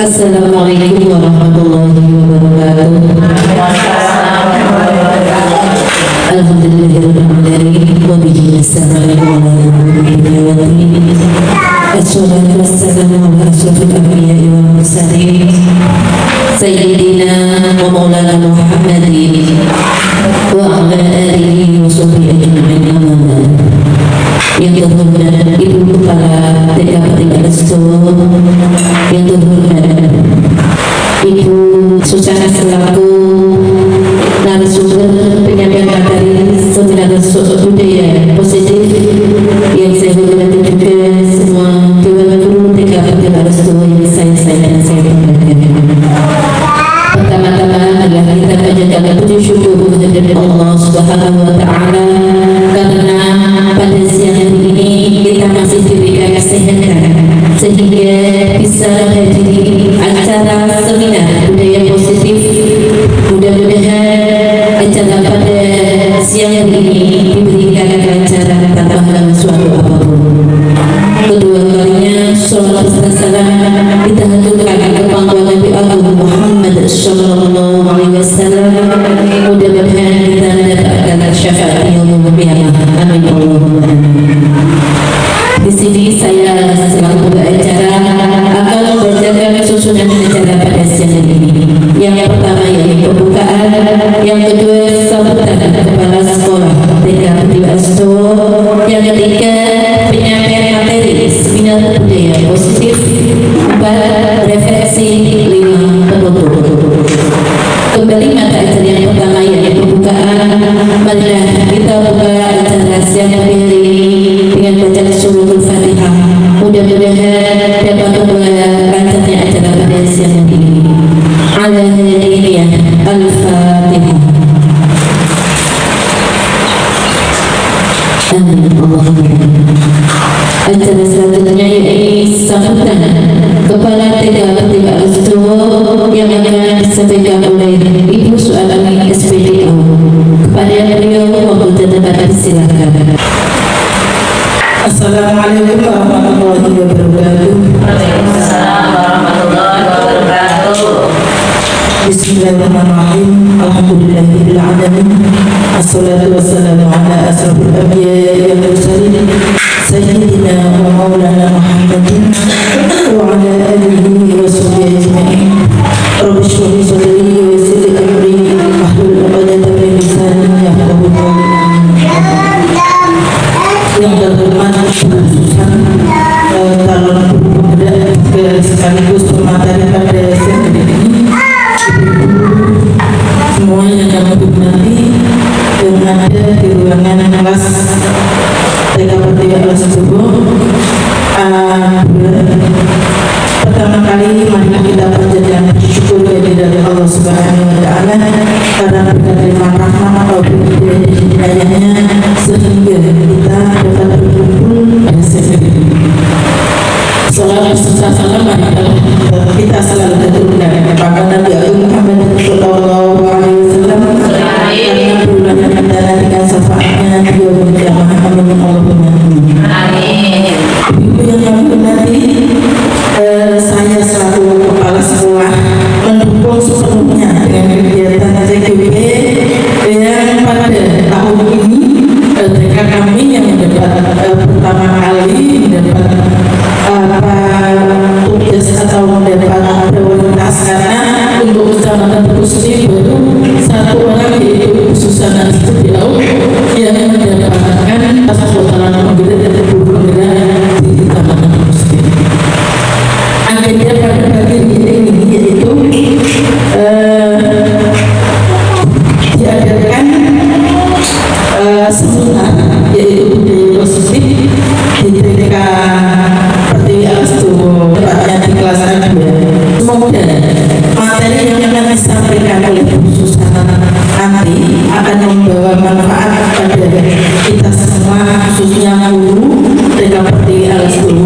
Assalamualaikum warahmatullahi wabarakatuh. Alhamdulillahirrahmanirrahim. Wa bihi nasta'in wa la ilaha illallah. Assalatu wassalamu ala asyrafil anbiya'i wal mursalin Sayyidina wa maulana Muhammadin wa ala alihi wa sahbihi ajma'in. Yang terhormat Ibu Kepala TKP Restu, yang terhormat Ibu Susana selaku narasumber penyampaian materi seminar budaya positif, yang saya hormati juga semua Dewan Guru TKP Restu yang saya banggakan. Pertama-tama adalah kita panjatkan puji syukur kehadirat Allah Subhanahu wa Ta'ala, karena pada siang hari ini kita masih diberikan kesehatan sehingga bisa menghadiri acara seminar budaya positif. Mudah-mudahan acara pada siang hari ini diberikan kelancaran tanpa halangan suatu apapun. Kedua kalinya sholawat serta salam kita haturkan kepada Nabi Agung Muhammad sallallahu alaihi wasallam. Mudah-mudahan kita mendapatkan syafaat yaumul qiyamah. Amin Allahumma amin. Di sini saya selaku pembicara akan membacakan susunan acara pada siang ini. Yang pertama yaitu pembukaan, yang kedua sambutan kepala sekolah TKP Restu, yang ketiga penyampaian materi seminar budaya positif, 4 refleksi, 5 penutup. Kembali mata acara yang pertama yaitu pembukaan. Marilah kita buka acara siang hari ini dengan bacaan surah Al-Fatihah. Mudah-mudahan dapat membuat lancarnya acara pada siang hari ini. Ala hadiniyah Al-Fatihah. Amin Allahumma amin. Acara selanjutnya yaitu sambutan Kepala TKP Restu yang akan disampaikan oleh Ibu Suami SPDO. Kepada beliau mohon tetap disilakan. Assalamualaikum warahmatullahi wabarakatuh. Waalaikumsalam warahmatullahi wabarakatuh. Bismillahirrahmanirrahim. Alhamdulillahirabbil alamin. Assalatu wassalamu ala asrofil anbiya'i wal mursalin Sayyidina wa maulana Muhammadin wa ala alihi wa sahbihi ajma'in. Rabbi shrah li sadri wa yassir li amri wahlul 'uqdatam min lisani yafqahu qawli. Yang terhormat khususan calon pemuda sekaligus pemateri pada siang hari ini, semua yang kami hormati yang ada di ruangan kelas TKP Restu. Pertama kali marilah kita panjatkan syukur kehadirat Allah Subhanahu wa Ta'ala karena berkat limpahan rahmat dan hidayahnya sehingga kita dapat berkumpul pada siang hari ini. Salawat serta salam kita selalu haturkan kepada Nabi Agung Muhammad sallallahu alaihi wasallam, karena bulan Ramadan dengan syafaatnya beliau berjamaah. Amin Allahumma amin. Ibu yang kami hormati, saya selaku kepala sekolah mendukung sepenuhnya dengan kegiatan TKP yang pada tahun ini TK kami yang mendapat pertama kali mendapat tugas atau mendapat prioritas, karena untuk kecamatan Pusri baru 1 orang yaitu Ibu Susana Studio yang mendapatkan kesultanan pemberian dan pemberian di kecamatan Pusri. Agenda pada pagi ini yaitu diadakan seminar yaitu budaya positif di TK Restu, tepatnya di kelas 2. Semoga materi yang akan disampaikan oleh Bu Susana nanti akan membawa manfaat pada kita semua, khususnya guru TKP Restu,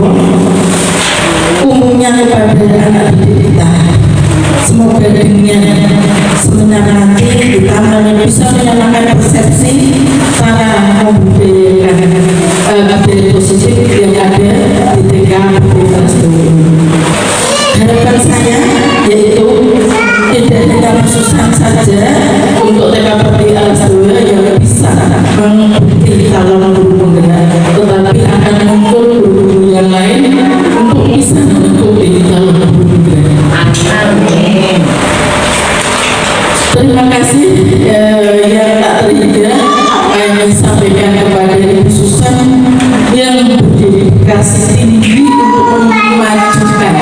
umumnya kepada anak didik kita. Semoga dengan seminar nanti kita bisa menyamakan persepsi cara membudayakan budaya positif yang ada di TK Restu. Harapan saya yaitu tidak hanya khususan saja untuk TKP Alas-Dua yang bisa mengikuti calon guru penggerak, tetapi akan muncul guru-guru yang lain untuk bisa mengikuti calon guru penggerak. Amin. Terima kasih yang tak terhingga apa yang disampaikan kepada Ibu Susan yang berdedikasi tinggi untuk memajukan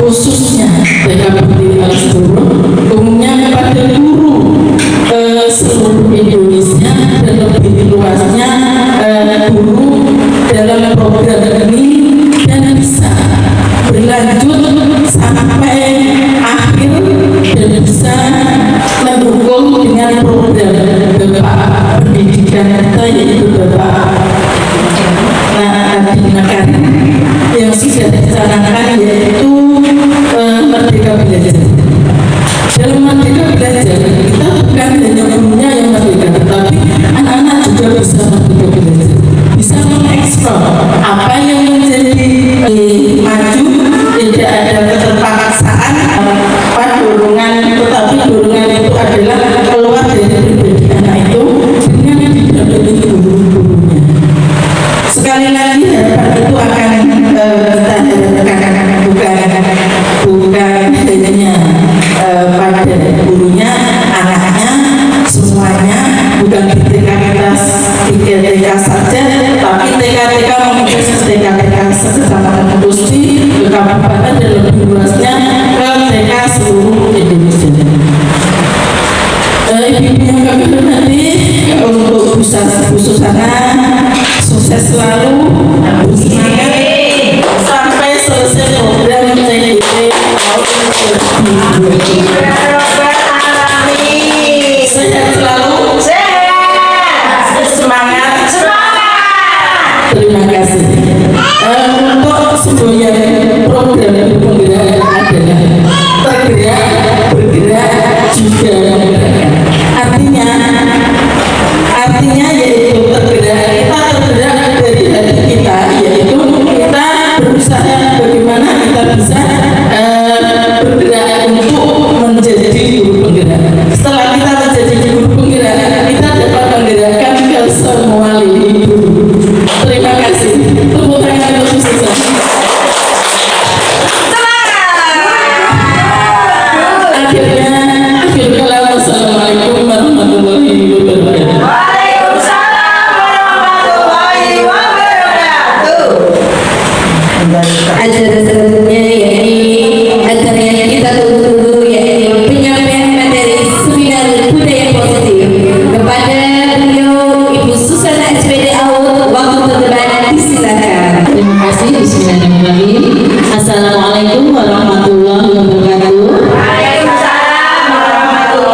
khususnya TKP Alas-Dua umumnya kepada guru seluruh Indonesia dan lebih luasnya guru dalam program ini dan bisa berlanjut sampai akhir dan bisa mendukung dengan program Bapak Pendidikan kita yaitu Bapak Nadiem Makarim yang sudah dicanangkan yaitu Merdeka Belajar. Dalam Merdeka Belajar kita bukan hanya gurunya yang merdeka, tetapi anak-anak juga bisa merdeka belajar, bisa mengeksplor apa yang menjadi maju, tidak ada keterpaksaan pada dorongan, tetapi dorongan itu adalah keluar dari pribadi anak itu dengan didampingi guru-gurunya. Sekali lagi harapan itu akan kita harapkan bukan hanya pada gurunya, anaknya, semuanya, bukan di TK saja, tapi TK mengikuti TK Kecamatan Gusti, ke kabupaten dan lebih luasnya ke TK seluruh Indonesia. Ibu-ibu yang kami hormati, untuk Bu Susana sukses selalu, bersemangat sampai selesai program TKP tahun 2020. Sehat selalu, semangat. Terima kasih. Untuk sebuah program penggerak adalah tergerak, bergerak, juga menggerakkan. Artinya yaitu tergerak, kita tergerak dari hati kita, yaitu kita berusaha bagaimana kita bisa bergerak untuk menjadi guru penggerak. Setelah kita menjadi guru penggerak, kita dapat menggerakkan ke semua lini guru. Terima kasih. Tepuk tangan untuk Susan. Akhirnya, wassalamualaikum warahmatullahi wabarakatuh. Acara selanjutnya yakni acara yang kita tunggu yaitu penyampaian materi seminar budaya positif kepada beliau Ibu Susana SPD AUD. Waktu terdepan disilakan. Terima kasih. Bismillahirrahmanirrahim. Assalamualaikum warahmatullahi wabarakatuh. Waalaikumsalam warahmatullahi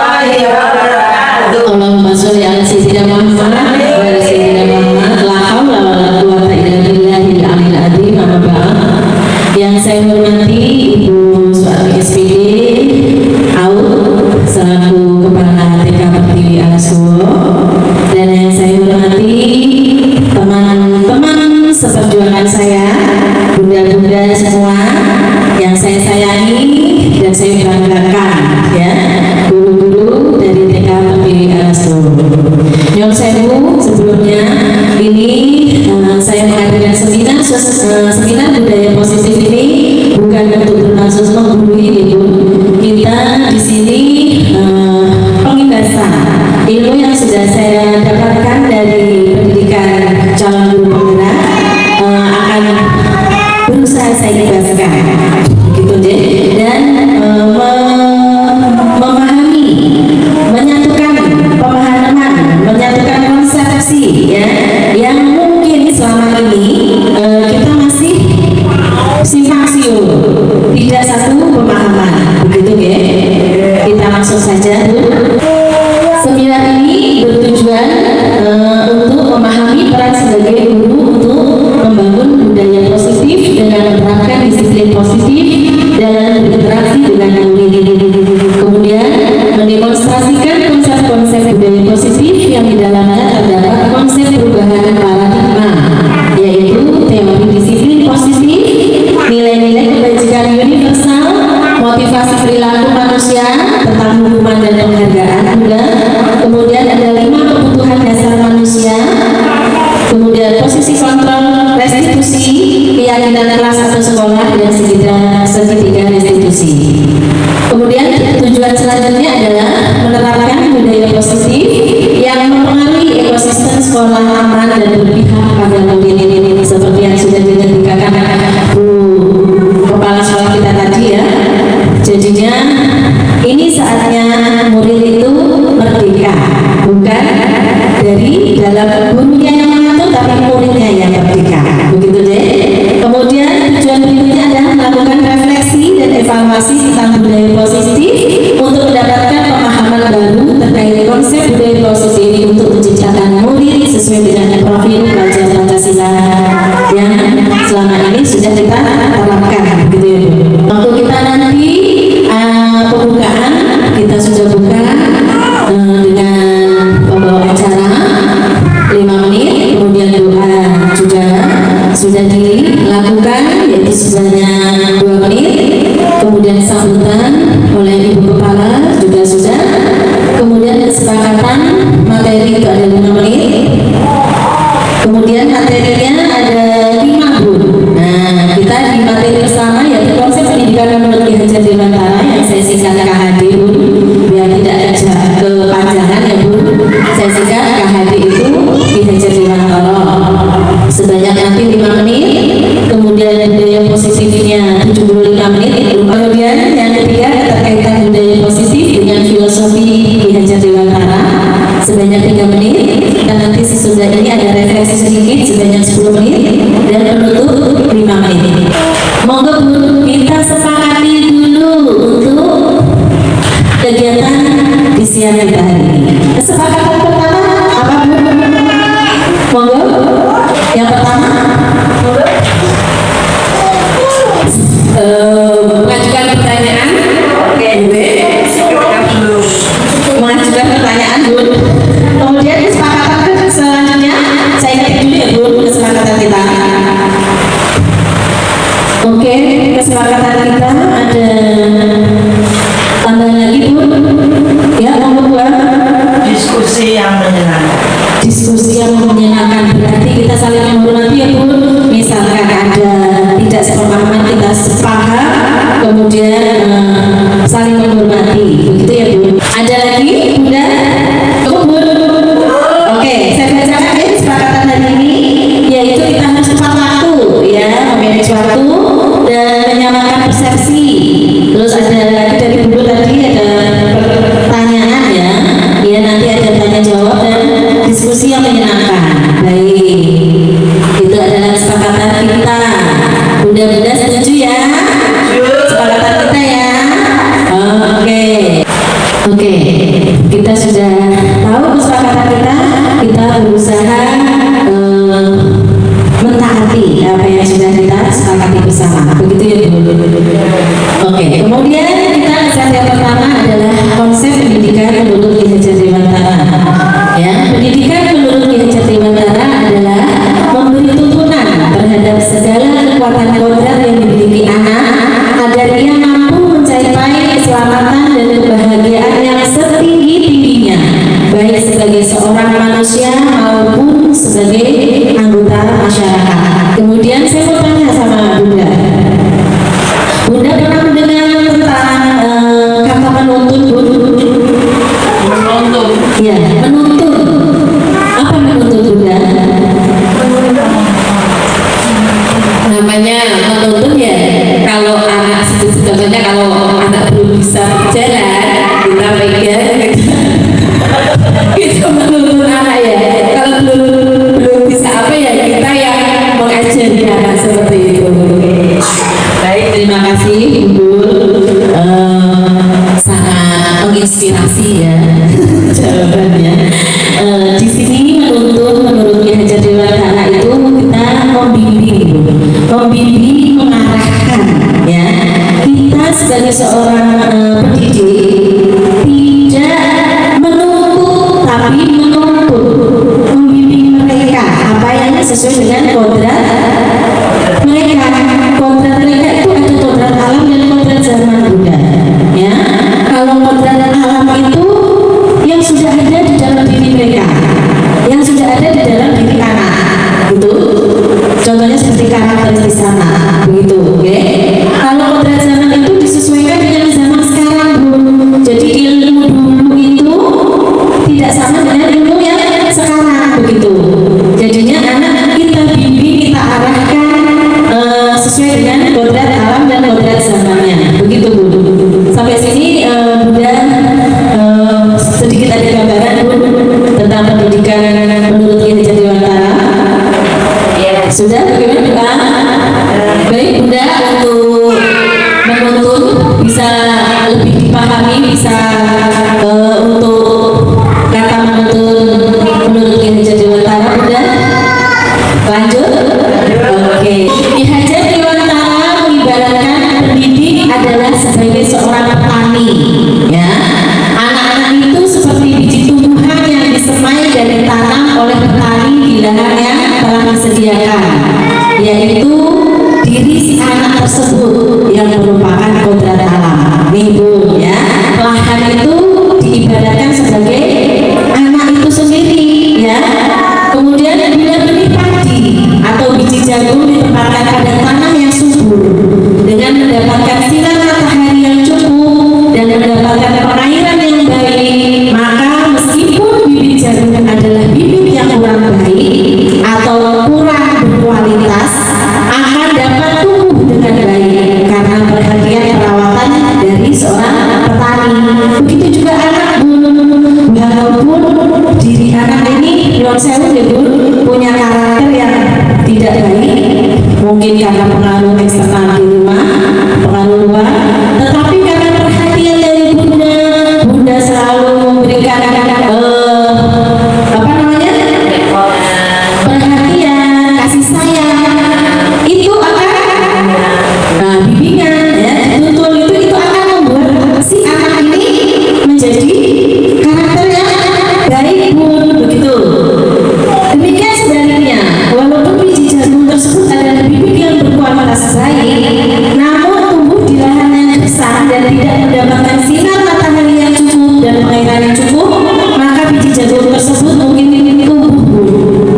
observasi perilaku manusia tentang hukuman dan penghargaan Bunda. Kemudian ada 5 kebutuhan dasar manusia. Kemudian posisi kontrol restitusi, keyakinan kelas atau sekolah, dan segitiga restitusi. Kemudian tujuan selanjutnya adalah menerapkan budaya positif yang mempengaruhi ekosistem sekolah aman dan berpihak pada murid ini seperti yang sudah ditentukan Bu Kepala Sekolah kita tadi ya. Jadinya ini saatnya murid itu merdeka, bukan dari dalam gurunya yang mengatur, tapi muridnya yang merdeka. Begitu deh. Kemudian tujuan berikutnya adalah melakukan refleksi dan evaluasi tentang budaya positif untuk mendapatkan pemahaman baru terkait konsep budaya positif ini untuk menciptakan murid sesuai dengan profil pelajar Pancasila yang selama ini sudah kita terapkan, gitu ya Bu. Waktu kita nanti pembukaan kita sudah buka dengan pembawa acara 5 menit, kemudian doa juga sudah dilakukan yaitu sebanyak 2 menit, kemudian sambutan oleh Ibu Kepala juga sudah, kemudian kesepakatan materi itu ada 5 menit, kemudian materinya ada 5 Bu. Nah, kita di materi pertama yaitu konsep pendidikan menurut Ki Hajar Dewantara yang saya singkat KHD Bu, biar tidak kepanjangan ya Bu. Saya singkat KHD itu Ki Hajar Dewantara sebanyak nanti 5 menit, kemudian budaya positifnya 75 menit. Kemudian yang ketiga terkaitan budaya positif dengan filosofi Ki Hajar Dewantara sebanyak 3 menit, dan nanti sesudah ini ada refleksi sedikit sebanyak 10 menit dan penutup 5 menit. Monggo Bu, kita sepakati dulu untuk kegiatan di siang kita hari ini. Kesepakatan pertama apa Bu? Monggo. Yang pertama mengajukan pertanyaan. Oke, mengajukan pertanyaan Bu. Kemudian kesepakatan selanjutnya saya ingat dulu ya Bu, kesepakatan kita. Oke, kesepakatan kita ada tambahan lagi Bu. Ya, monggo Bu. Diskusi yang menyenangkan. Diskusi yang menyenangkan berarti kita saling menghormati ya Bu. Misalkan ada tidak sepemahaman kita sepaham, kemudian saling menghormati, begitu ya Bu. Ada lagi Bunda? Cukup Bu? Oke, saya bacakan ya kesepakatan hari ini, yaitu kita harus tepat waktu ya, memanage waktu dan menyamakan persepsi. Terus ada lagi dari Bu tadi ada pertanyaan ya, ya nanti ada tanya jawab dan diskusi yang menyenangkan. Baik, itu adalah kesepakatan kita. Bunda-bunda setuju ya? Kesepakatan kita ya. Oke, kita sudah tahu kesepakatan kita. Kita berusaha mentaati apa yang sudah kita sepakati bersama. Begitu ya Bu. Oke, kemudian kita yang pertama adalah konsep pendidikan menurut Ki Hajar Dewantara. Ya, pendidikan menurut Ki Hajar Dewantara adalah memberi tuntunan terhadap segala kekuatan kodrat yang dimiliki anak agar ia mampu mencapai keselamatan dan kebahagiaan yang setinggi-tingginya, baik sebagai seorang manusia maupun sebagai anggota masyarakat. Kemudian saya mau tanya sama Bunda. Bunda pernah mendengar tentang kata menuntut Bu? Menuntut. Ya, menuntut. Apa menuntut Bunda? Namanya menuntut ya. Kalau anak contohnya kalau anak belum bisa berjalan, kita pegang, kita menuntut anak ya. Kalau belum bisa apa ya, kita yang mengajari anak seperti itu. Baik, terima kasih Ibu. Sangat menginspirasi ya jawabannya. Di sini menuntut menurut Ki Hajar Dewantara itu kita membimbing, mengarahkan ya. Kita sebagai seorang pendidik tidak menuntut tapi menuntut, membimbing mereka apa yang sesuai dengan kodrat mereka. Kodrat mereka itu ada kodrat alam dan kodrat zaman Buddha. bisa untuk kata menuntun menurut Ki Hajar Dewantara Bunda? Lanjut? Oke. Ki Hajar Dewantara mengibaratkan pendidik adalah sebagai seorang petani, ya. Anak-anak itu seperti biji tumbuhan yang disemai dan ditanam oleh petani di lahan yang telah disediakan, yaitu diri si anak tersebut yang merupakan kodrat alam. Nih Bu, ya, lahan itu diibaratkan sebagai anak itu sendiri, ya. Kemudian bila benih padi atau biji jagung ditempatkan pada tanah yang subur dengan mendapatkan sinar matahari yang cukup dan mendapatkan pengairan yang baik, maka meskipun bibit jagung adalah bibit yang kurang baik atau kurang berkualitas, akan dapat tumbuh dengan baik karena perhatian perawatan dari seorang petani. Begitu juga anak Bu, walaupun diri anak ini non sewu ya Bu, punya karakter yang tidak baik, mungkin karena pengaruh eksternal di rumah, pengaruh luar, tetapi karena perhatian dari Bunda selalu memberikan perhatian, kasih sayang, itu akan bimbingan, ya, tuntun itu akan membuat si anak ini menjadi karakter yang baik Bun, begitu. Demikian sebaliknya, walaupun biji jagung tersebut adalah bibit yang berkualitas baik, namun tumbuh di lahan yang gersang dan tidak mendapatkan sinar matahari yang cukup dan pengairan yang cukup, maka biji jagung tersebut mungkin tumbuh,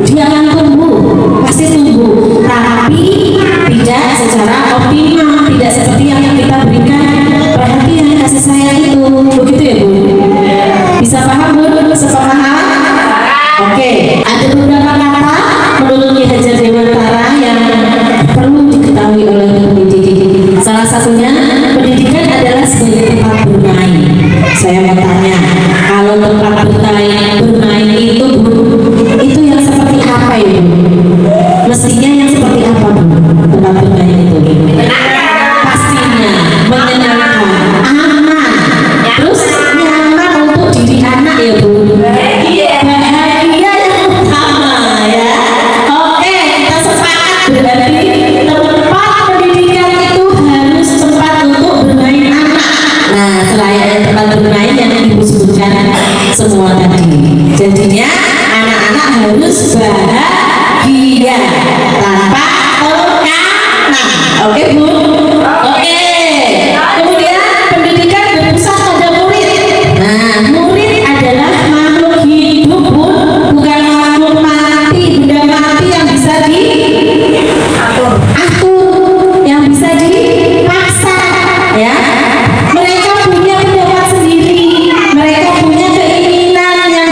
dia akan tumbuh, pasti tumbuh, tapi tidak secara optimal, tidak seperti yang kita berikan perhatian, kasih sayang itu, begitu ya Bu? Bisa paham Bu? Sepaham? Oke, ada beberapa kata menurut Ki Hajar Dewantara yang perlu diketahui oleh pendidik. Salah satunya, pendidikan adalah sebagai tempat bermain. Saya mau tanya, kalau tempat bermain itu Bu, itu yang seperti apa ya Bu? Mestinya yang seperti apa Bu? Tempat bermain itu? Pastinya menyenangkan, aman, terus nyaman untuk diri anak ya Bu. Bahagia yang utama, ya. Oke, kita sepakat berarti tempat pendidikan itu harus tempat untuk bermain anak. Nah, selain tempat bermain yang Ibu sebutkan semua tadi, jadinya anak-anak harus bahagia tanpa tekanan. Oke Bu? Oke. Kemudian pendidikan berpusat pada murid. Nah, murid adalah makhluk hidup Bu, bukan makhluk mati, benda mati yang bisa diatur, yang bisa dipaksa, ya. Mereka punya pendapat sendiri, mereka punya keinginan yang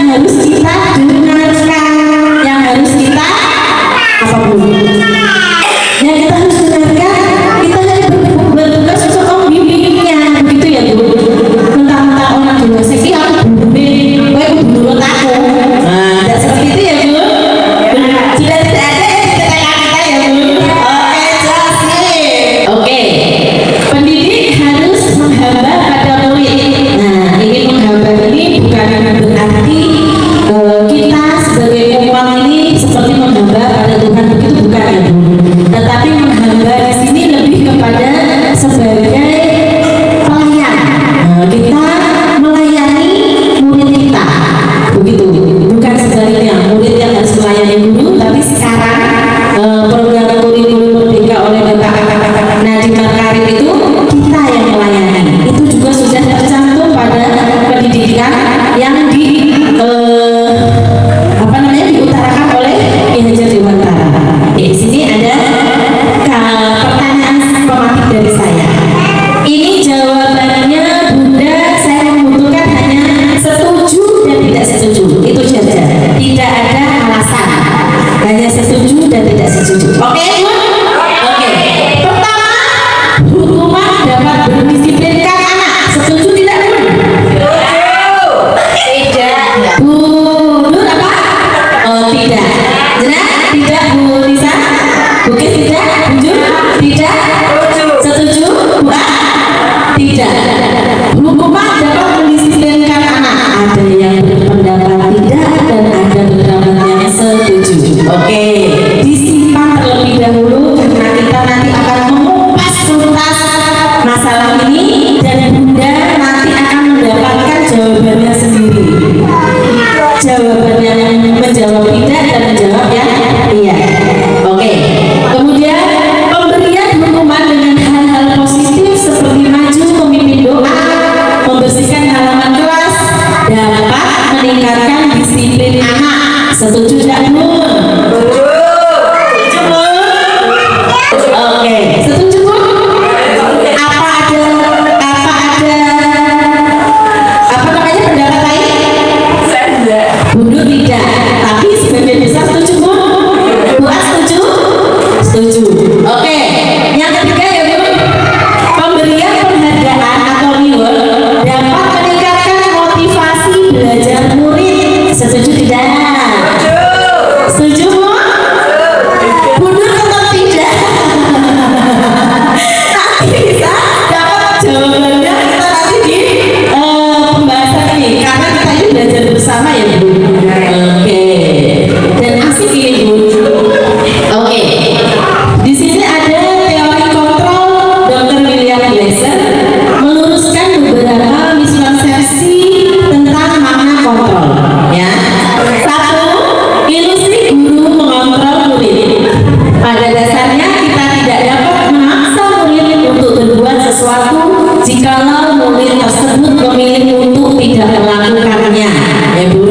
tersebut memilih untuk tidak melakukannya, ya Bu.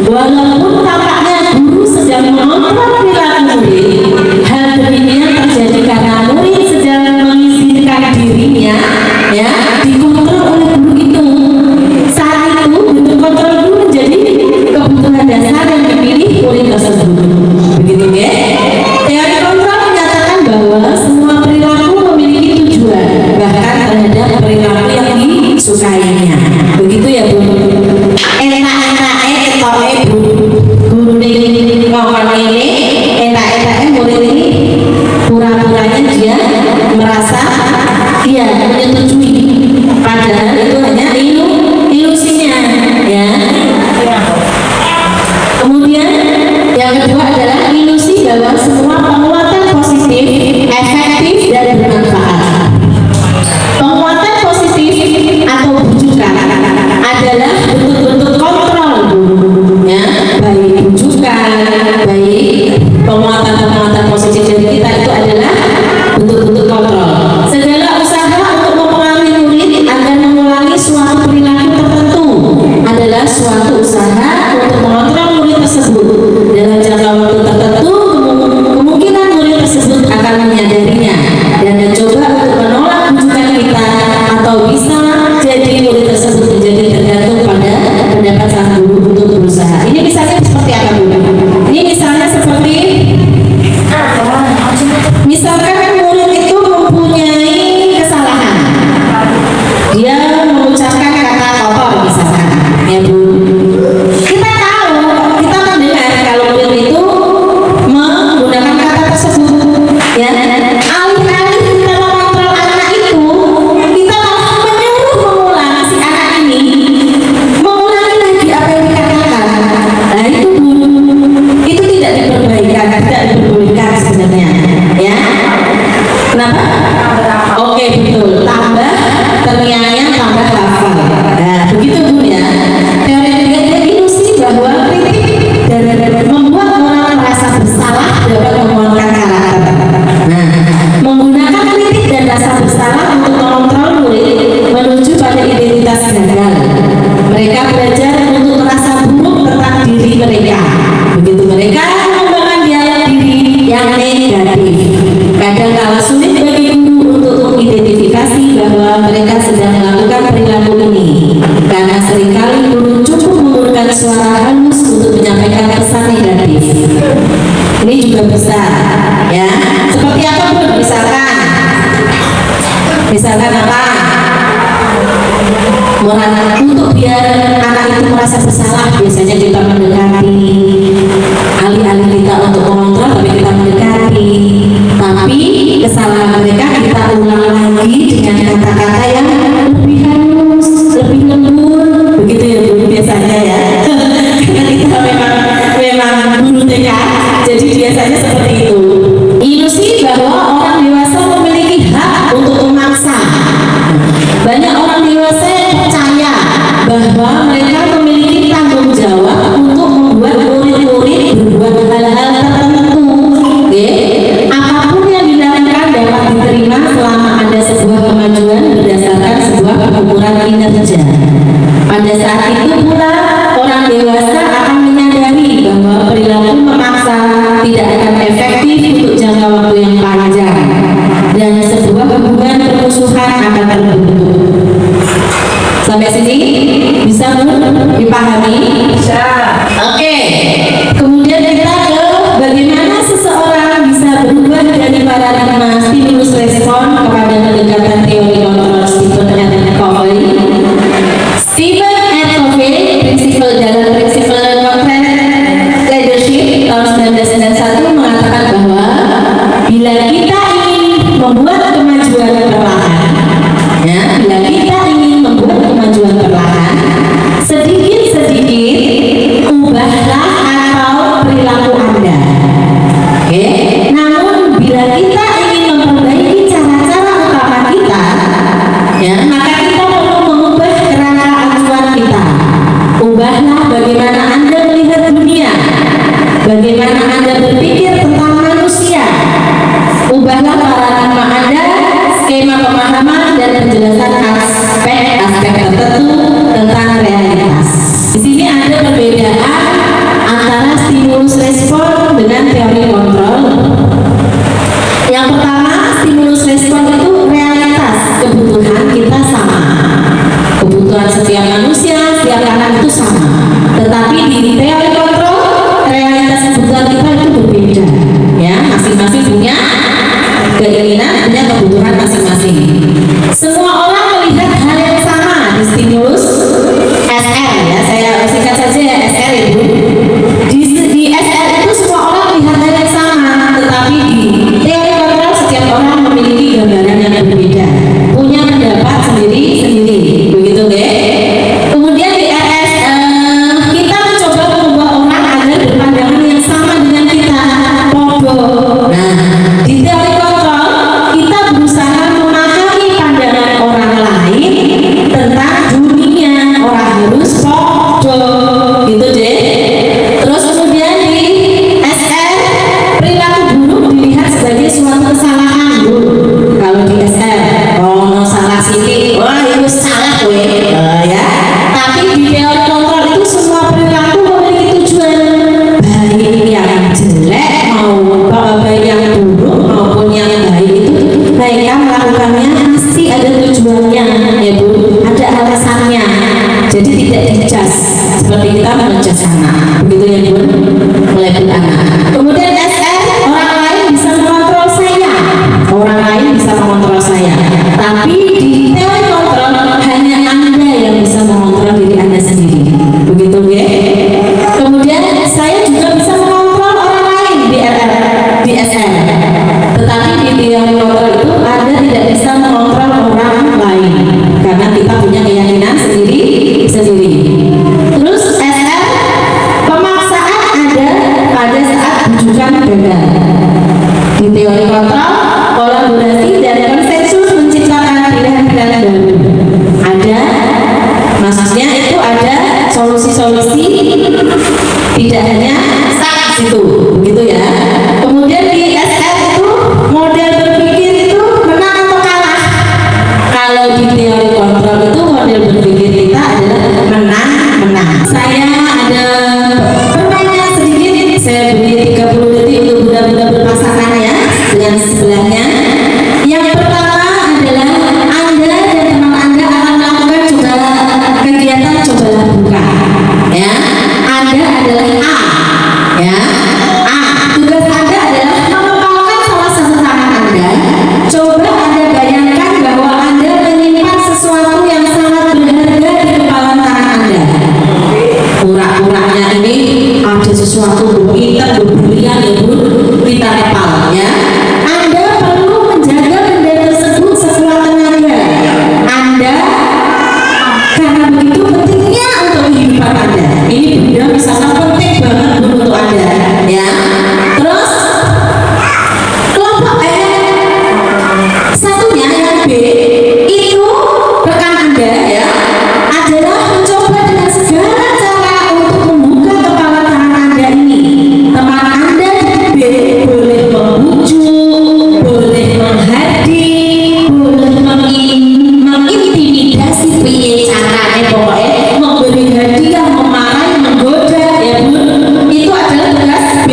Walaupun tampaknya guru sedang mengontrol perilaku murid, hal demikian terjadi karena murid sedang mengizinkan dirinya ya dikontrol oleh guru itu. Saat itu bentuk kontrol itu menjadi kebutuhan dasar yang dipilih murid tersebut. Begitu ya. Teori kontrol menyatakan bahwa semua perilaku memiliki tujuan, bahkan terhadap perilaku yang disukainya. Begitu ya Bu. Enak-enaknya ketoke Bu. Guru ini ngomong ini, enak-enaknya murid ini pura-puranya dia merasa dia menyetujui, padahal itu hanya ilusinya ya. Kemudian yang kedua adalah ilusi bahwa semua penguatan positif efektif dan bermanfaat. Penguatan positif atau bujukan adalah bentuk-bentuk kontrol ya, baik bujukan, baik penguatan positif dari kita itu adalah bentuk-bentuk kontrol. Segala usaha untuk mempengaruhi murid agar mengulangi suatu perilaku tertentu adalah suatu usaha untuk mengontrol murid tersebut. Dalam jangka waktu tertentu, kemungkinan murid tersebut akan menyadarinya dan mencoba untuk menolak bujukan kita, atau bisa jadi murid tersebut menjadi tergantung pada pendapat sang guru untuk berusaha. Ini misalnya seperti apa Bu? Ini misalnya seperti misalkan murid itu mempunyai kesalahan, dia mengucapkan kata kotor misalkan, ya Bu. Kita tahu, kita mendengar kalau murid itu menggunakan kata tersebut, ya. Alih-alih kita mengontrol anak itu, kita malah menyuruh mengulang si anak ini mengulangi lagi apa yang dikatakan. Nah itu Bu, itu tidak diperbolehkan sebenarnya, ya. Kenapa? Oke, betul. Tambah terngiang-ngiang, tambah hafal. Nah, begitu Bu ya. Teori ketiga ilusi bahwa kritik dan membuat orang merasa bersalah dapat menguatkan karakter. Nah, menggunakan kritik dan rasa bersalah untuk mengontrol murid menuju pada identitas gagal. Mereka belajar untuk merasa buruk tentang diri mereka. Begitu mereka mengembangkan dialog diri yang negatif. Kadang kala sulit bagi guru untuk mengidentifikasi bahwa mereka sedang melakukan perilaku ini, karena seringkali guru cukup menggunakan suara halus untuk menyampaikan pesan negatif. Ini juga bisa, ya. Seperti apa Bu? Misalkan apa? Untuk biar anak itu merasa bersalah, biasanya kita mendekati, alih-alih kita untuk mengontrol, tapi kita mendekati. Tapi kesalahan mereka kita ulang lagi dengan kata-kata yang lebih halus, lebih lembut, begitu ya Bu biasanya ya. Karena kita memang guru TK, jadi biasanya seperti itu. Ilusi bahwa orang dewasa memiliki hak untuk memaksa. Banyak orang dewasa yang percaya bahwa mereka memiliki tanggung jawab untuk membuat murid-murid berbuat hal-hal tertentu. Apapun yang dilakukan dapat diterima selama ada sebuah kemajuan berdasarkan sebuah pengukuran kinerja. Pada saat itu pula orang dewasa akan menyadari bahwa perilaku memaksa tidak akan efektif untuk jangka waktu yang panjang dan sebuah hubungan permusuhan akan terbentuk. Sampai sini bisa Bu dipahami? Bisa. Oke. Kemudian kita ke bagaimana seseorang bisa berubah dari paradigma stimulus respon kepada pendekatan teori kontrol Stephen R. Covey. Stephen R. Covey, prinsipal dalam prinsipal corporate leadership tahun 1991 mengatakan bahwa bila kita ingin membuat kemajuan perlahan, ya, bila kita ingin membuat kemajuan perlahan, sedikit-sedikit ubahlah atau teori kontrol, realitas kebutuhan kita itu berbeda, ya. Masing-masing punya keinginan, punya kebutuhan masing-masing. Semua orang melihat hal yang sama di stimulus SR, ya. Saya singkat saja ya, SR itu. Di SR itu semua orang melihat hal yang sama, tetapi di teori kontrol setiap orang memiliki gambaran yang berbeda, punya pendapat sendiri-sendiri, begitu deh. Kemudian di RS kita mencoba mengubah orang agar berpandangan yang sama dengan kita, podo. Nah, di teori kontrol kita berusaha memahami pandangan orang lain tentang dunia, orang harus podo, gitu deh. Terus kemudian di SR perilaku buruk dilihat sebagai suatu kesalahan, Bu. Kalau di SR, oh no salah sini, wah itu salah gue, ya. Tapi di teori kontrol itu semua perilaku memiliki tujuan, baik yang jelek baik yang buruk maupun yang baik itu mereka melakukannya pasti ada tujuannya, ya Bu, ada alasannya. Jadi tidak dicas seperti kita mencas anak, begitu ya Bu, melebel anak. Kemudian SR, orang lain bisa mengontrol saya, orang lain bisa mengontrol saya, tapi di teori kontrol hanya Anda yang bisa mengontrol diri Anda sendiri, begitu ya. Kemudian saya juga bisa mengontrol orang lain di SR, tetapi di teori kontrol itu Anda tidak bisa mengontrol orang lain karena kita punya keyakinan sendiri-sendiri. Terus SR, pemaksaan ada pada saat bujukan gagal. Di teori kontrol, kolaborasi dan konsensus menciptakan pilihan-pilihan baru. Ada, maksudnya itu ada solusi-solusi, tidak hanya stuck di situ, begitu ya. Kemudian di SR itu model berpikir itu menang atau kalah. Kalau di teori kontrol itu model berpikir kita adalah menang-menang. Saya ada pertanyaan sedikit, saya beri 30 detik untuk bunda-bunda berpasangan ya dengan sebelahnya. Yang pertama adalah Anda dan teman Anda akan melakukan kegiatan cobalah buka, ya. Anda adalah A, ya. A, tugas Anda adalah mengepalkan salah satu tangan Anda. Coba Anda bayangkan bahwa Anda menyimpan sesuatu yang sangat berharga di kepalan tangan Anda. Pura-puranya ini ada sesuatu hitam berberlian ya Bu, kita kepal, ya. Anda perlu menjaga benda tersebut sekuat tenaga Anda, karena begitu pentingnya untuk kehidupan Anda. Ini benda misalnya penting banget untuk Anda, ya. Terus kelompok satunya yang B itu rekan Anda, ya, adalah mencoba dengan segala cara untuk membuka kepala tangan Anda ini. Teman Anda di B boleh membujuk, boleh menghadir, boleh mengintimidasi, piye caranya pokoknya memberi hadiah, memarahi, menggoda, ya Bu. Itu adalah tugas B.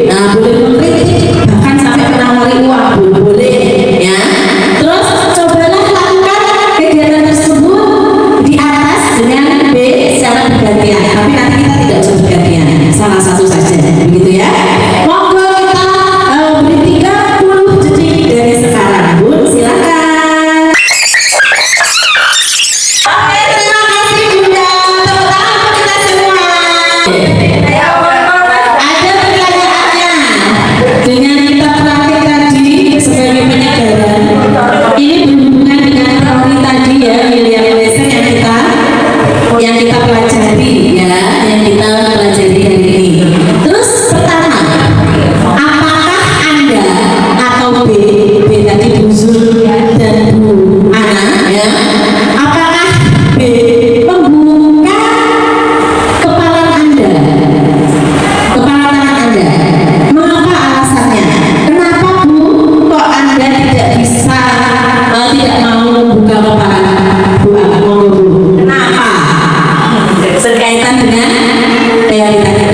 Nah, boleh mengkritik, bahkan sampai menawari uang, boleh, ya. Terus cobalah lakukan kegiatan tersebut di atas dengan B secara bergantian, tapi nanti kita tidak usah bergantian, salah satu saja, begitu ya. Monggo kita beri 30 detik dari sekarang, Bu, silakan. Oke, terima kasih Bunda. Tepuk tangan untuk kita semua. Ada pertanyaannya dengan kita praktik tadi sebagai penyegaran. Ini berhubungan dengan teori tadi ya, William Lessing yang kita pelajari, ya, yang kita pelajari hari ini. Terus pertama, apakah Anda atau B tadi Bu Zul dan Bu Ana, ya, apakah B membuka kepala Anda, kepala tangan Anda? Mengapa alasannya? Kenapa Bu kok Anda tidak bisa, tidak mau membuka kepala Bu Ana? Monggo Bu, kenapa? Berkaitan dengan teori tadi.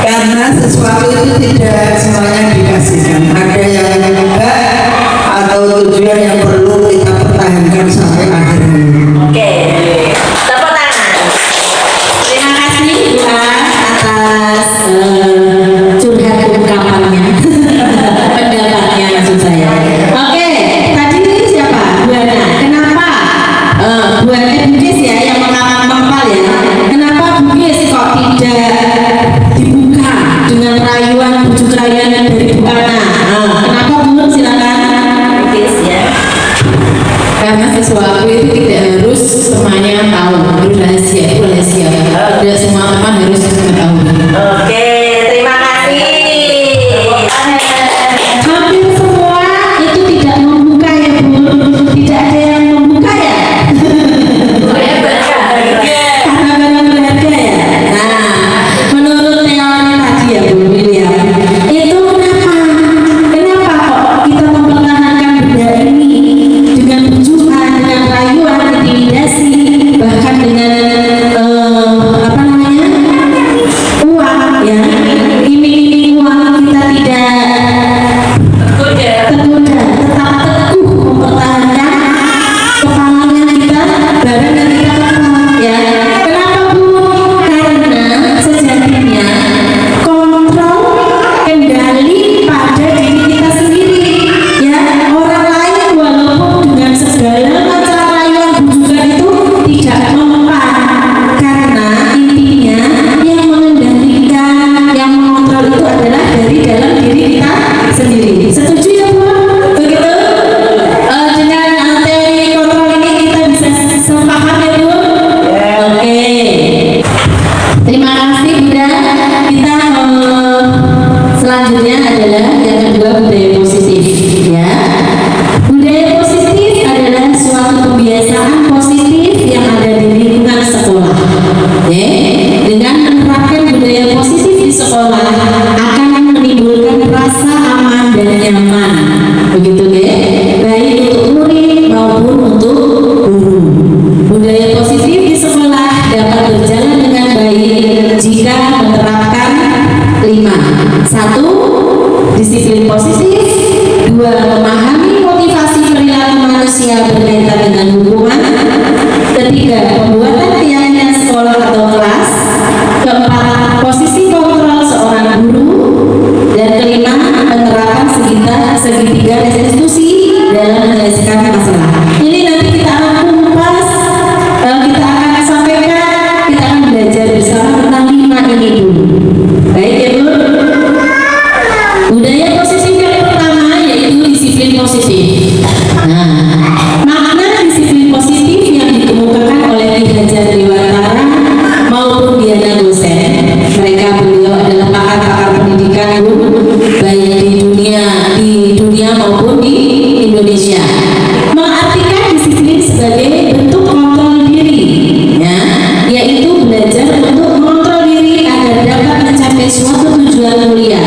Karena sesuatu itu tidak semuanya dikasihkan. Ada yang enggak atau tujuan yang perlu kita pertahankan sampai akhir. sosial berkaitan dengan hukuman. Ketiga, pembuatan keyakinan sekolah atau kelas. Keempat, posisi kontrol seorang guru. Dan kelima, penerapan segitiga restitusi dalam menyelesaikan masalah. Ini nanti kita akan kupas, kita akan sampaikan, kita akan belajar bersama tentang 5 ini dulu. Baik ya Bu. Budaya positif yang pertama yaitu disiplin positif. Nah, makna disiplin positif yang dikemukakan oleh Ki Hajar Dewantara maupun Diana Gosen. Beliau adalah pakar-pakar pendidikan baik di dunia maupun di Indonesia. Mengartikan disiplin sebagai bentuk kontrol diri, ya, yaitu belajar untuk mengontrol diri agar dapat mencapai suatu tujuan mulia.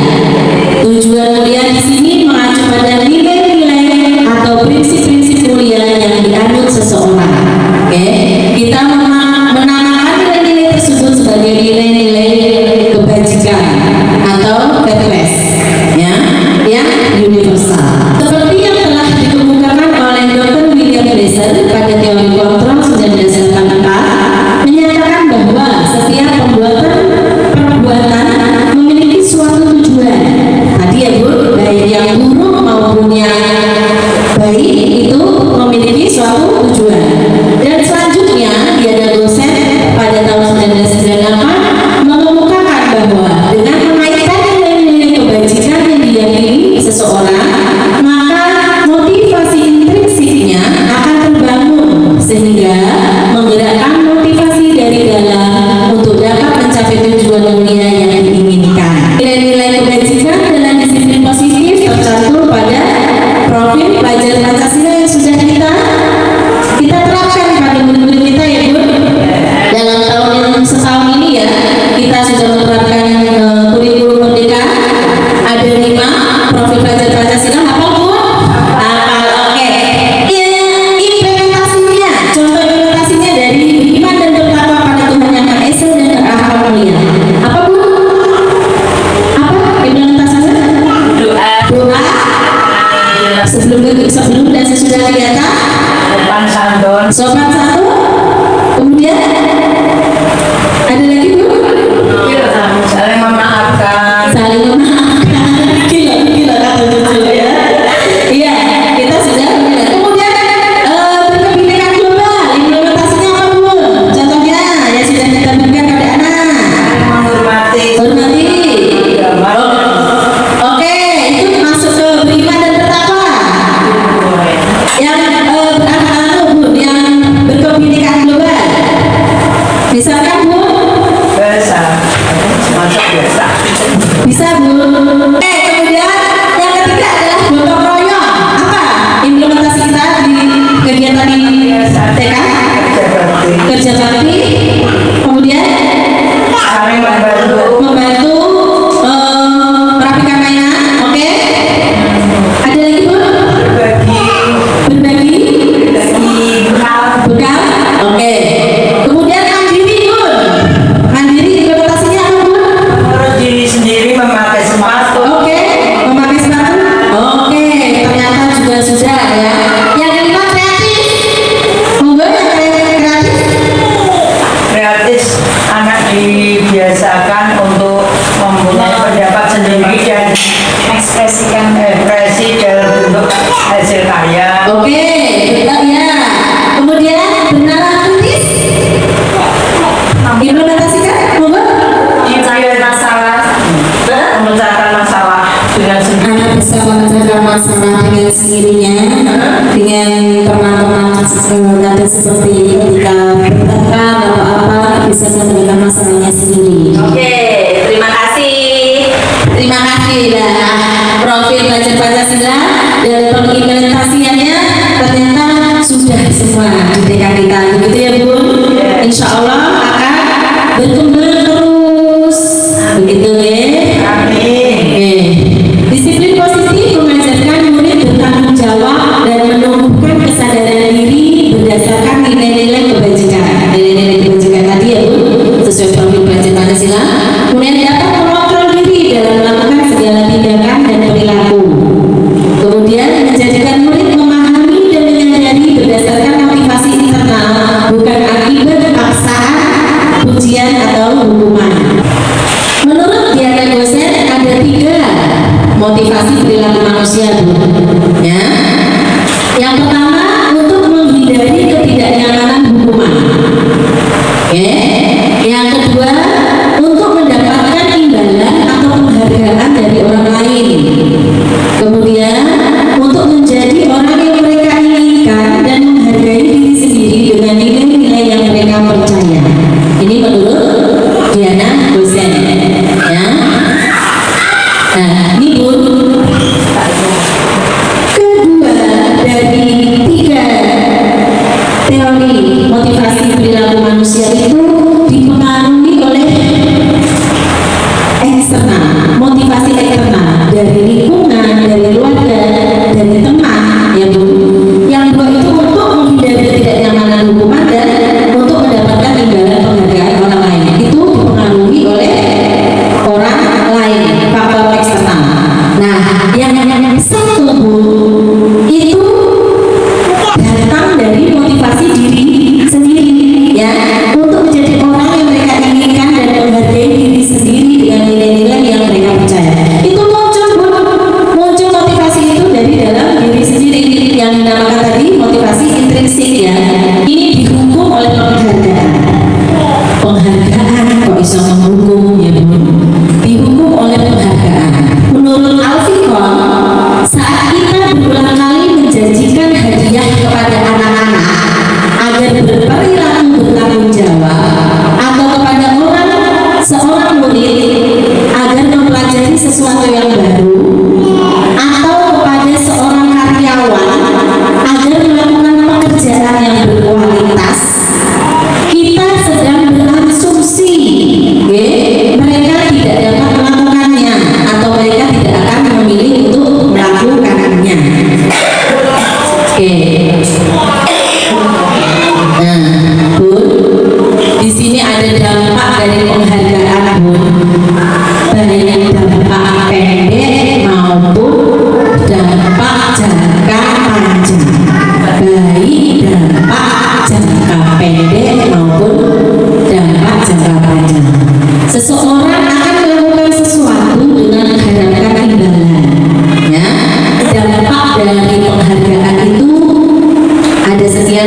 Tujuan mulia di sini mengacu pada nilai-nilai atau prinsip-prinsip mulia yang dianut seseorang. Oke, kita menamakan nilai-nilai tersebut sebagai nilai-nilai kebajikan atau virtues, ya, yang universal. Seperti yang telah dikemukakan oleh Dr. William Glasser pada teori kontrol 1984, menyatakan bahwa setiap perbuatan memiliki suatu tujuan. Tadi ya Bu, baik yang buruk maupun yang baik itu memiliki suatu tujuan. Dan selanjutnya Diana Gosen pada tahun 1998 mengemukakan bahwa dengan mengaitkan nilai-nilai kebajikan yang diyakini seseorang, maka motivasi intrinsiknya akan terbangun sehingga menggerakkan motivasi dari dalam untuk dapat mencapai tujuan mulia yang diinginkan. Nilai-nilai kebajikan dalam disiplin positif tercantum pada profil pelajar Pancasila yang sudah kita terapkan pada murid-murid kita ya Bu. Dalam setahun ini ya, kita sudah menerapkan kurikulum merdeka. Ada 5 profil pelajar Pancasila. Apa Bu? Oke. Implementasinya, contoh implementasinya dari beriman dan bertakwa pada Tuhan Yang Maha Esa dan berakhlak mulia. Apa Bu? Apa implementasinya? Doa. Sebelum dan sesudah kegiatan. Sopan santun. Kemudian ada lagi Bu? Saling memaafkan. Gila kata lucu ya. Iya, kita sudah. Kemudian berkebinekaan global. Implementasinya apa Bu? Contohnya ya sudah kita berikan pada anak. Menghormati. Oke, itu masuk ke beriman dan bertakwa. Yang yang berkebinekaan global. Misalkan Bu? Bisa Bu. Kemudian yang ketiga adalah gotong royong. Apa implementasi kita di kegiatan di TK? Kerja bakti. Kemudian Saling membantu. merapikan mainan. Oke. Ada lagi Bu? Berbagi. Bekal. Oke. Kemudian mandiri Bu. Mandiri implementasinya apa Bu? Menurut diri sendiri memakai sepatu. Oke, memakai sepatu. Oke, ternyata juga sudah ya. Yang kelima kreatif. Monggo yang kreatif. Kreatif, anak dibiasakan untuk mempunyai pendapat sendiri dan ekspresi dalam bentuk hasil karya. Oke, betul ya. Kemudian benaran kritis. Implementasikan, monggo. Memecahkan masalah dengan sendiri. Anak bisa memecahkan masalah dengan sendirinya, dengan teman-teman seperti ketika bertengkar atau apa bisa menyelesaikan masalahnya sendiri. Oke, terima kasih. Terima kasih ya. Profil pelajar Pancasila dan pengimplementasiannya ternyata sudah semua di TK kita, begitu ya Bu. Insya Allah akan berkembang terus, begitu ya. Amin. Disiplin positif mengajarkan murid bertanggung jawab dan menumbuhkan kesadaran diri berdasarkan nilai-nilai kebajikan. Nilai-nilai kebajikan tadi ya Bu, sesuai profil pelajar Pancasila. Kemudian dapat mengontrol diri dalam melakukan segala tindakan dan perilaku. Kemudian menjadikan murid memahami dan menyadari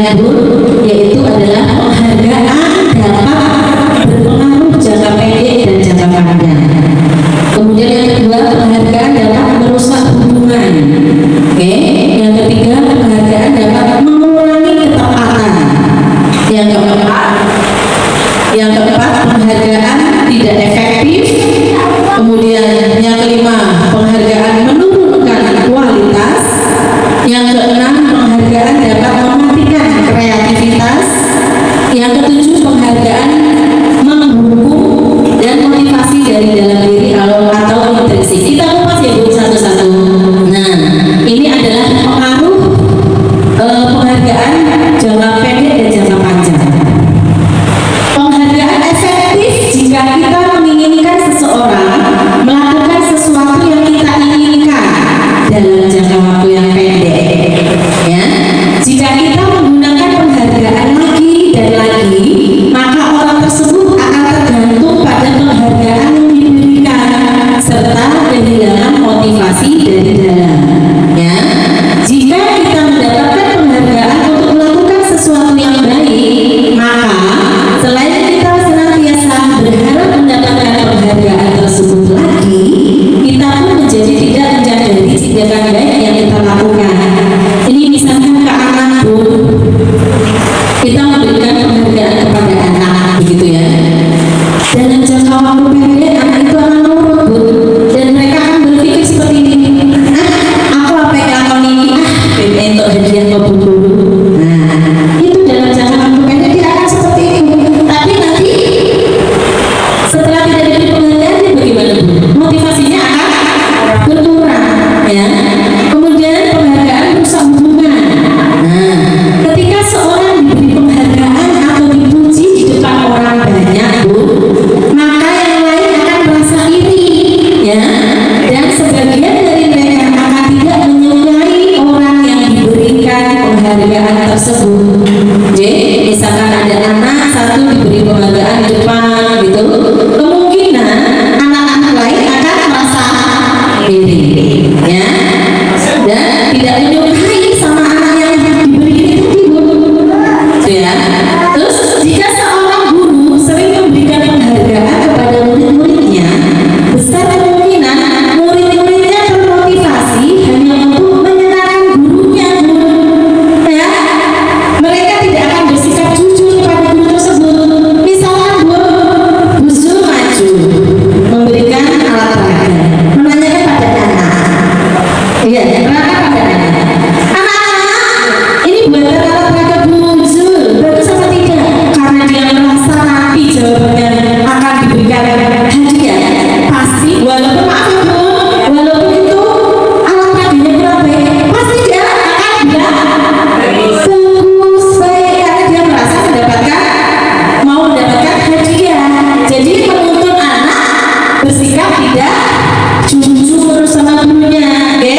ya Bu, yaitu adalah penghargaan dapat berpengaruh jangka pendek dan jangka panjang. Kemudian yang kedua, penghargaan dapat merusak hubungan. Oke, yang ketiga, penghargaan dapat mengurangi ketepatan. Yang keempat, penghargaan tidak efektif. Kemudian yang kelima, penghargaan menurunkan kualitas. Yang keenam, penghargaan dapat mematikan kreativitas. Yang ketujuh, penghargaan menghukum dan motivasi dari dalam diri atau intrinsik. Kita kupas ya Bu satu-satu. Nah, ini adalah pengaruh penghargaan jangka pendek dan jangka panjang. Penghargaan efektif jika kita menginginkan seseorang melakukan sesuatu yang kita inginkan dalam jangka waktu yang pendek. Ya, jika kita menggunakan penghargaan lagi dan lagi, maka orang tersebut akan tergantung pada penghargaan yang diberikan serta kehilangan motivasi dari dalam. Ya, jika kita mendapatkan penghargaan untuk melakukan sesuatu yang baik, maka selain kita senantiasa berharap mendapatkan penghargaan tersebut lagi, kita pun menjadi tidak menjadi tindakan baik yang kita lakukan. Ini misalkan ke anak Bu, kita memberikan penghargaan kepada anak, begitu ya. Dalam jangka waktu pendek, anak itu akan nurut Bu, dan mereka akan berpikir seperti ini. Aku apa yang kau ini? Untuk hadiah kau dulu. Nah, itu dalam jangka waktu pendek dia akan seperti itu. Tapi nanti setelah tidak diberi penghargaan, dia bagaimana Bu? Motivasinya akan berkurang, ya. Kemudian penghargaan merusak hubungan. Nah, ketika seorang diberi penghargaan atau dipuji di depan orang banyak Bu, maka yang lain akan merasa iri, ya. Dan sebagian dari mereka akan tidak menyukai orang yang diberikan penghargaan tersebut. Jadi, misalkan ada anak satu diberi penghargaan di depan, gitu, kemungkinan anak-anak lain akan merasa iri, ya, dan tidak menyukai sama anak yang diberi itu Bu. Ya. Terus jika seorang guru sering memberikan penghargaan kepada murid-muridnya, besar kemungkinan murid-muridnya termotivasi hanya untuk menyenangkan gurunya Bu. Ya. Mereka tidak akan bersikap jujur kepada guru tersebut. Misalkan Bu Zul maju memberikan alat peraga, menanyakan pada anak, iya, peraga pada anak. Anak-anak, ini buatan alat peraga Bu Zul, bagus apa tidak? Karena dia merasa nanti jawabannya akan diberikan hadiah, pasti walaupun maaf ya Bu, walaupun itu alat peraganya kurang baik, pasti dia akan bilang bagus, baik, karena dia merasa mau mendapatkan hadiah. Jadi menuntut anak bersikap tidak jujur sama gurunya. Oke,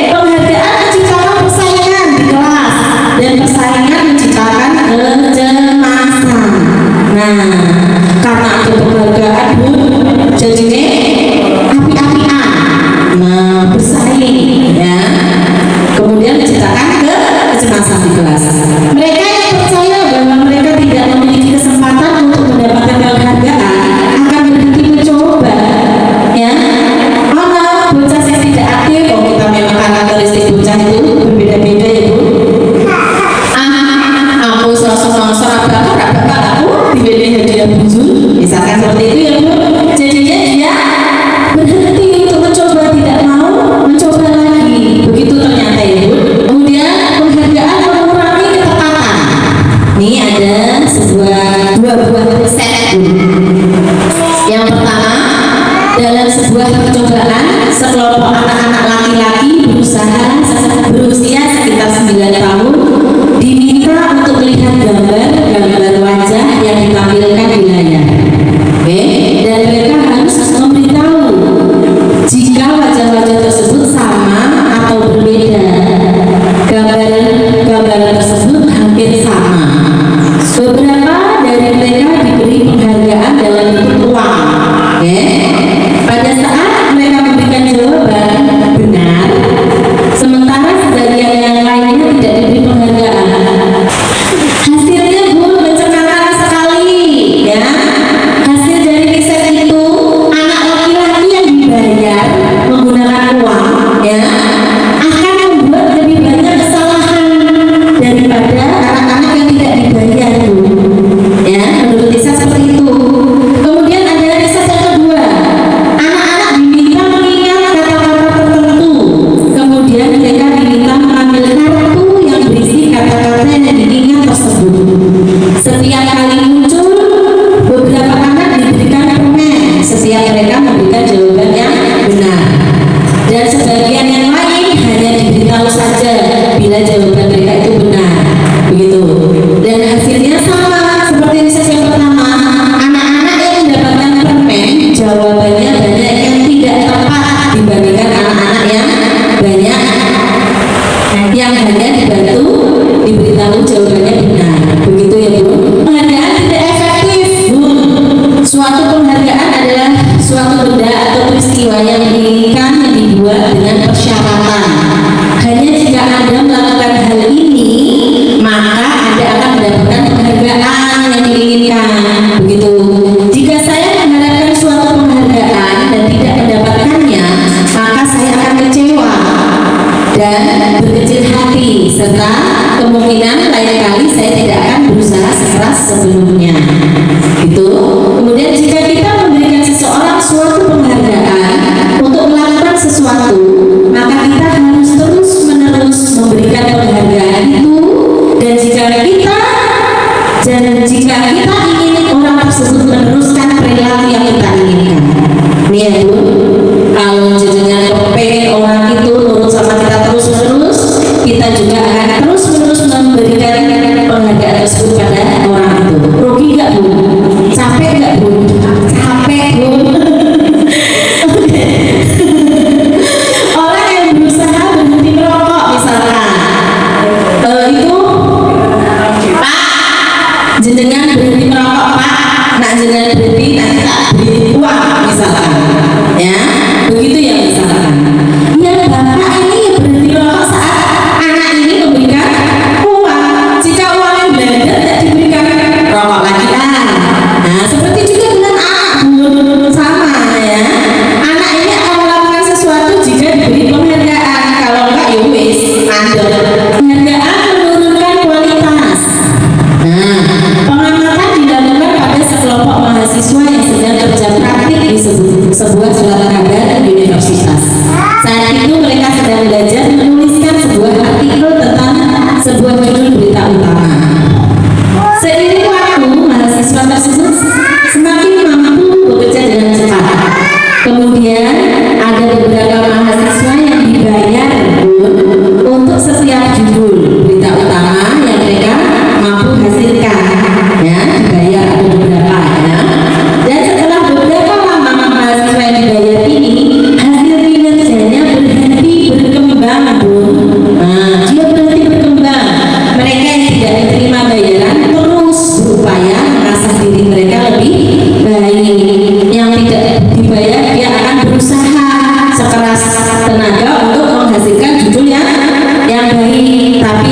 penghargaan menciptakan persaingan di kelas, dan persaingan menciptakan kecemasan. Nah, karena ada penghargaan Bu, jadinya api-apian, nah, bersaing, ya. Kemudian menciptakan kecemasan di kelas. Mereka yang percaya bahwa mereka tidak memiliki kesempatan untuk mendapatkan penghargaan akan berhenti mencoba, ya. Mana bocah yang tidak aktif, kalau kita memang karakteristik bocah itu berbeda-beda ya Bu. Aku sosok aku diberi hadiah Bu Zul, misalkan seperti itu ya Bu. Jadinya dia berhenti untuk mencoba, tidak mau mencoba lagi. Begitu ternyata ya Bu. Kemudian penghargaan mengurangi ketepatan. Ini ada dua buah riset Bu. Yang pertama, dalam sebuah percobaan, sekelompok anak-anak laki-laki berusia sekitar 9 tahun diminta untuk melihat gambar wajah yang ditampilkan di layar. Oke, dan mereka harus memberitahu jika wajah-wajah tersebut sama atau berbeda. Gambar tersebut hampir sama. Beberapa dari mereka diberi penghargaan dalam bentuk uang. Oke, pada saat mereka memberikan jawaban benar, sementara sebagian yang lainnya tidak diberi penghargaan. Hasilnya Bu mencengangkan sekali ya. Hasil dari riset itu anak laki-laki yang dibayar menggunakan uang ya akan membuat lebih banyak kesalahan daripada anak-anak yang tidak dibayar Bu. Ya, menurut riset seperti itu. Kemudian ada riset yang kedua, anak-anak diminta mengingat kata-kata tertentu. Kemudian mereka diminta mengambil kartu yang berisi kata-kata yang diingat tersebut. Setiap kali muncul, beberapa anak diberikan permen setiap mereka memberikan jawaban yang benar. Dan sebagian yang lain hanya diberitahu saja bila jawaban mereka itu benar. Begitu. Dan hasilnya sama seperti riset yang pertama. Anak-anak yang mendapatkan permen jawabannya banyak yang tidak tepat dibandingkan anak-anak yang banyak yang hanya dibantu diberitahu jawabannya benar. Begitu ya Bu. Penghargaan tidak efektif Bu. Suatu penghargaan adalah suatu benda atau peristiwa yang diinginkan yang dibuat dengan persyaratan. Hanya jika Anda melakukan hal ini maka Anda akan mendapatkan penghargaan yang diinginkan. Begitu. Jika saya mengharapkan suatu penghargaan dan tidak mendapatkannya, maka saya akan kecewa dan berkecil hati serta kemungkinan lain kali saya tidak akan berusaha sekeras sebelumnya. Itu. Kemudian jika kita memberikan seseorang suatu penghargaan untuk melakukan sesuatu, maka kita harus terus-menerus memberikan penghargaan itu. Dan jika kita ingin orang tersebut meneruskan perilaku yang kita inginkan, nih ya Bu, kalau jadinya kepengen orang itu nurut sama kita terus-menerus, kita juga akan terus-menerus memberikan penghargaan tersebut pada orang itu. Rugi nggak Bu? Capek nggak Bu? Capek Bu. Oke. Orang yang berusaha berhenti merokok misalkan, itu Pak, jenengan berhenti merokok Pak, nak jenengan berhenti nanti tak beri uang misalkan, ya begitu ya misalkan. Ya Bapak ini ya berhenti merokok saat anak ini memberikan uang. Jika uang yang beredar tidak diberikan, rokok lagi kan. Nah seperti juga dengan anak sama ya. Anak ini akan melakukan sesuatu jika diberi penghargaan. Kalau enggak ya wis mandek. Penghargaan menurunkan kualitas. Nah, pengamatan dilakukan pada sekelompok mahasiswa yang sedang kerja praktik di sebuah surat kabar di universitas. Saat itu mereka sedang belajar menuliskan sebuah artikel tentang sebuah judul berita utama. Seiring waktu, mahasiswa tersebut semakin mampu bekerja dengan cepat. Kemudian ada beberapa mahasiswa yang dibayar untuk setiap judul berita utama yang mereka mampu hasilkan, ya dibayar ada beberapa ya. Dan setelah beberapa lama mahasiswa yang dibayar ini, hasil kinerjanya berhenti berkembang Bu. Nah, dia berhenti berkembang. Mereka yang tidak diterima bayaran terus berupaya mengasah diri mereka lebih baik. Yang tidak dibayar dia akan berusaha sekeras tenaga untuk menghasilkan judul yang baik. Tapi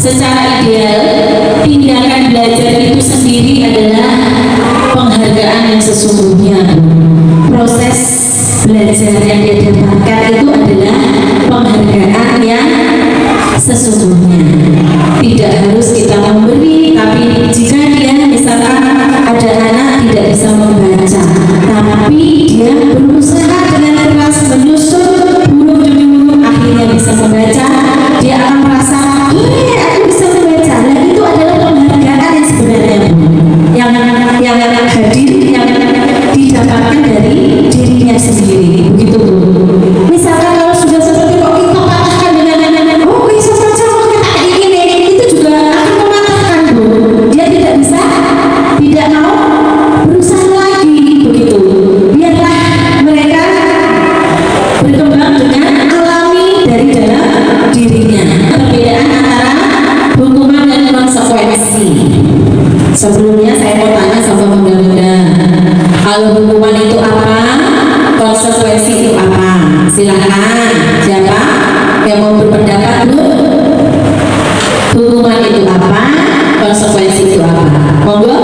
secara ideal tindakan belajar itu sendiri adalah penghargaan yang sesungguhnya. Proses belajar yang dia dapatkan itu adalah penghargaan yang sesungguhnya. Tidak harus kita memberi, tapi jika dia misalkan ada anak tidak bisa membaca, tapi dia berusaha dengan keras menyusun huruf demi huruf, akhirnya bisa membaca, dia akan merasa, aku bisa membaca. Nah, itu adalah penghargaan yang sebenarnya, yang hadir, yang didapatkan dari dirinya sendiri, begitu Bu. Misalkan kalau sudah seperti kok kita patahkan dengan oh bisa baca kita kayak gini, itu juga akan mematahkan Bu. Dia tidak bisa, tidak mau berusaha lagi, begitu. Biarlah mereka berkembang dengan alami dari dalam dirinya. Perbedaan antara hukuman dan konsekuensi. Sebelumnya saya mau tanya sama muda-muda, kalau hukuman itu apa, konsekuensi itu apa? Silakan, siapa yang mau berpendapat Bu? Hukuman itu apa, konsekuensi itu apa? Monggo.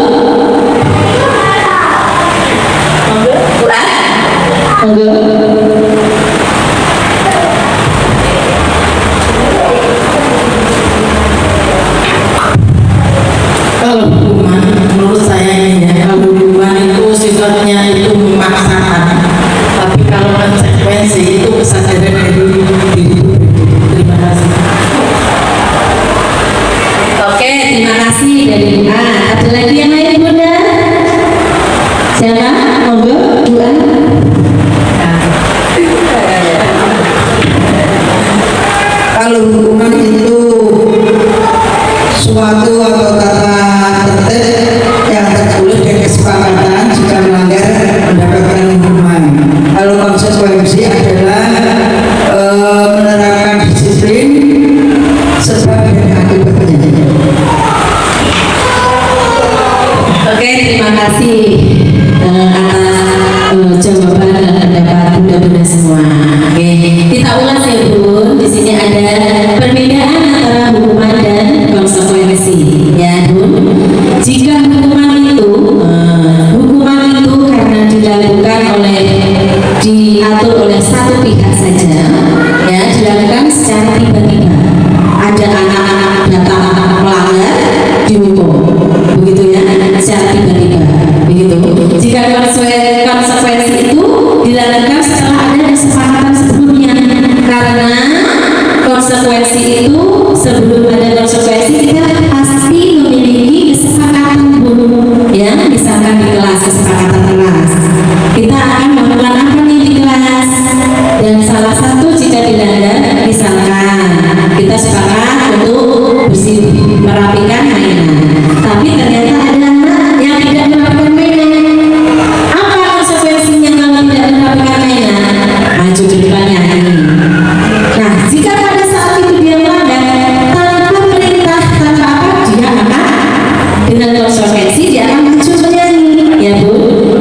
Monggo. Kalau hukuman, menurut saya ini ya, kalau hukuman itu sifatnya itu memaksakan, tapi kalau konsekuensi itu kesadaran dari diri. Terima kasih. Oke, terima kasih dari Bu A. Ada lagi yang lain Bunda? Siapa? Monggo, Bu A. Kalau hukuman itu suatu atau tata tertib yang tertulis dan kesepakatan, jika melanggar mendapatkan hukuman. Kalau konsekuensi adalah menerapkan disiplin sebab dan akibatnya. Oke, terima kasih atas jawaban dan pendapat Bunda-bunda semua. Oke, kita ulas ya Bu. Di sini ada perbedaan antara hukuman dan konsekuensi, ya Bu. Jika hukuman itu karena dilakukan diatur oleh satu pihak saja, ya dilakukan secara tiba-tiba. Ada anak-anak datang melanggar, dihukum, begitu ya, secara tiba-tiba, begitu. Jika konsekuensi itu dilakukan setelah ada kesepakatan sebelumnya, karena konsekuensi itu sebelum ada konsekuensi kita pasti memiliki kesepakatan Bu, ya. Misalkan di kelas, kesepakatan kelas, kita akan melakukan apa nih di kelas, dan salah satu jika dilanggar, misalkan kita sepakat untuk merapikan mainan, tapi ternyata ada anak yang tidak merapikan mainan. Apa konsekuensinya kalau tidak merapikan mainan? Maju ke depan nyanyi. Nah, jika pada saat itu dia melanggar tanpa perintah, tanpa apa, dia akan dengan konsekuensi dia akan maju menyanyi, ya Bu.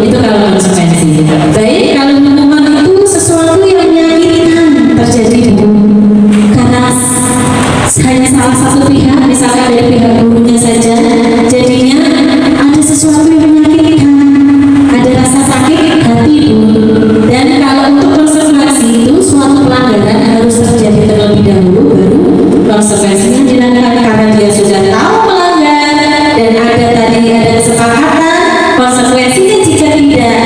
Itu kalau konsekuensi. Baik, kalau hukuman itu sesuatu yang menyakitkan terjadi Bu, karena hanya salah satu pihak, misalkan dari pihak gurunya saja, jadinya ada sesuatu yang menyakitkan, ada rasa sakit hati Bu. Dan kalau untuk konsekuensi itu suatu pelanggaran harus terjadi terlebih dahulu, baru konsekuensinya dilakukan, karena dia sudah tahu melanggar dan ada kesepakatan. Konsekuensinya jika tidak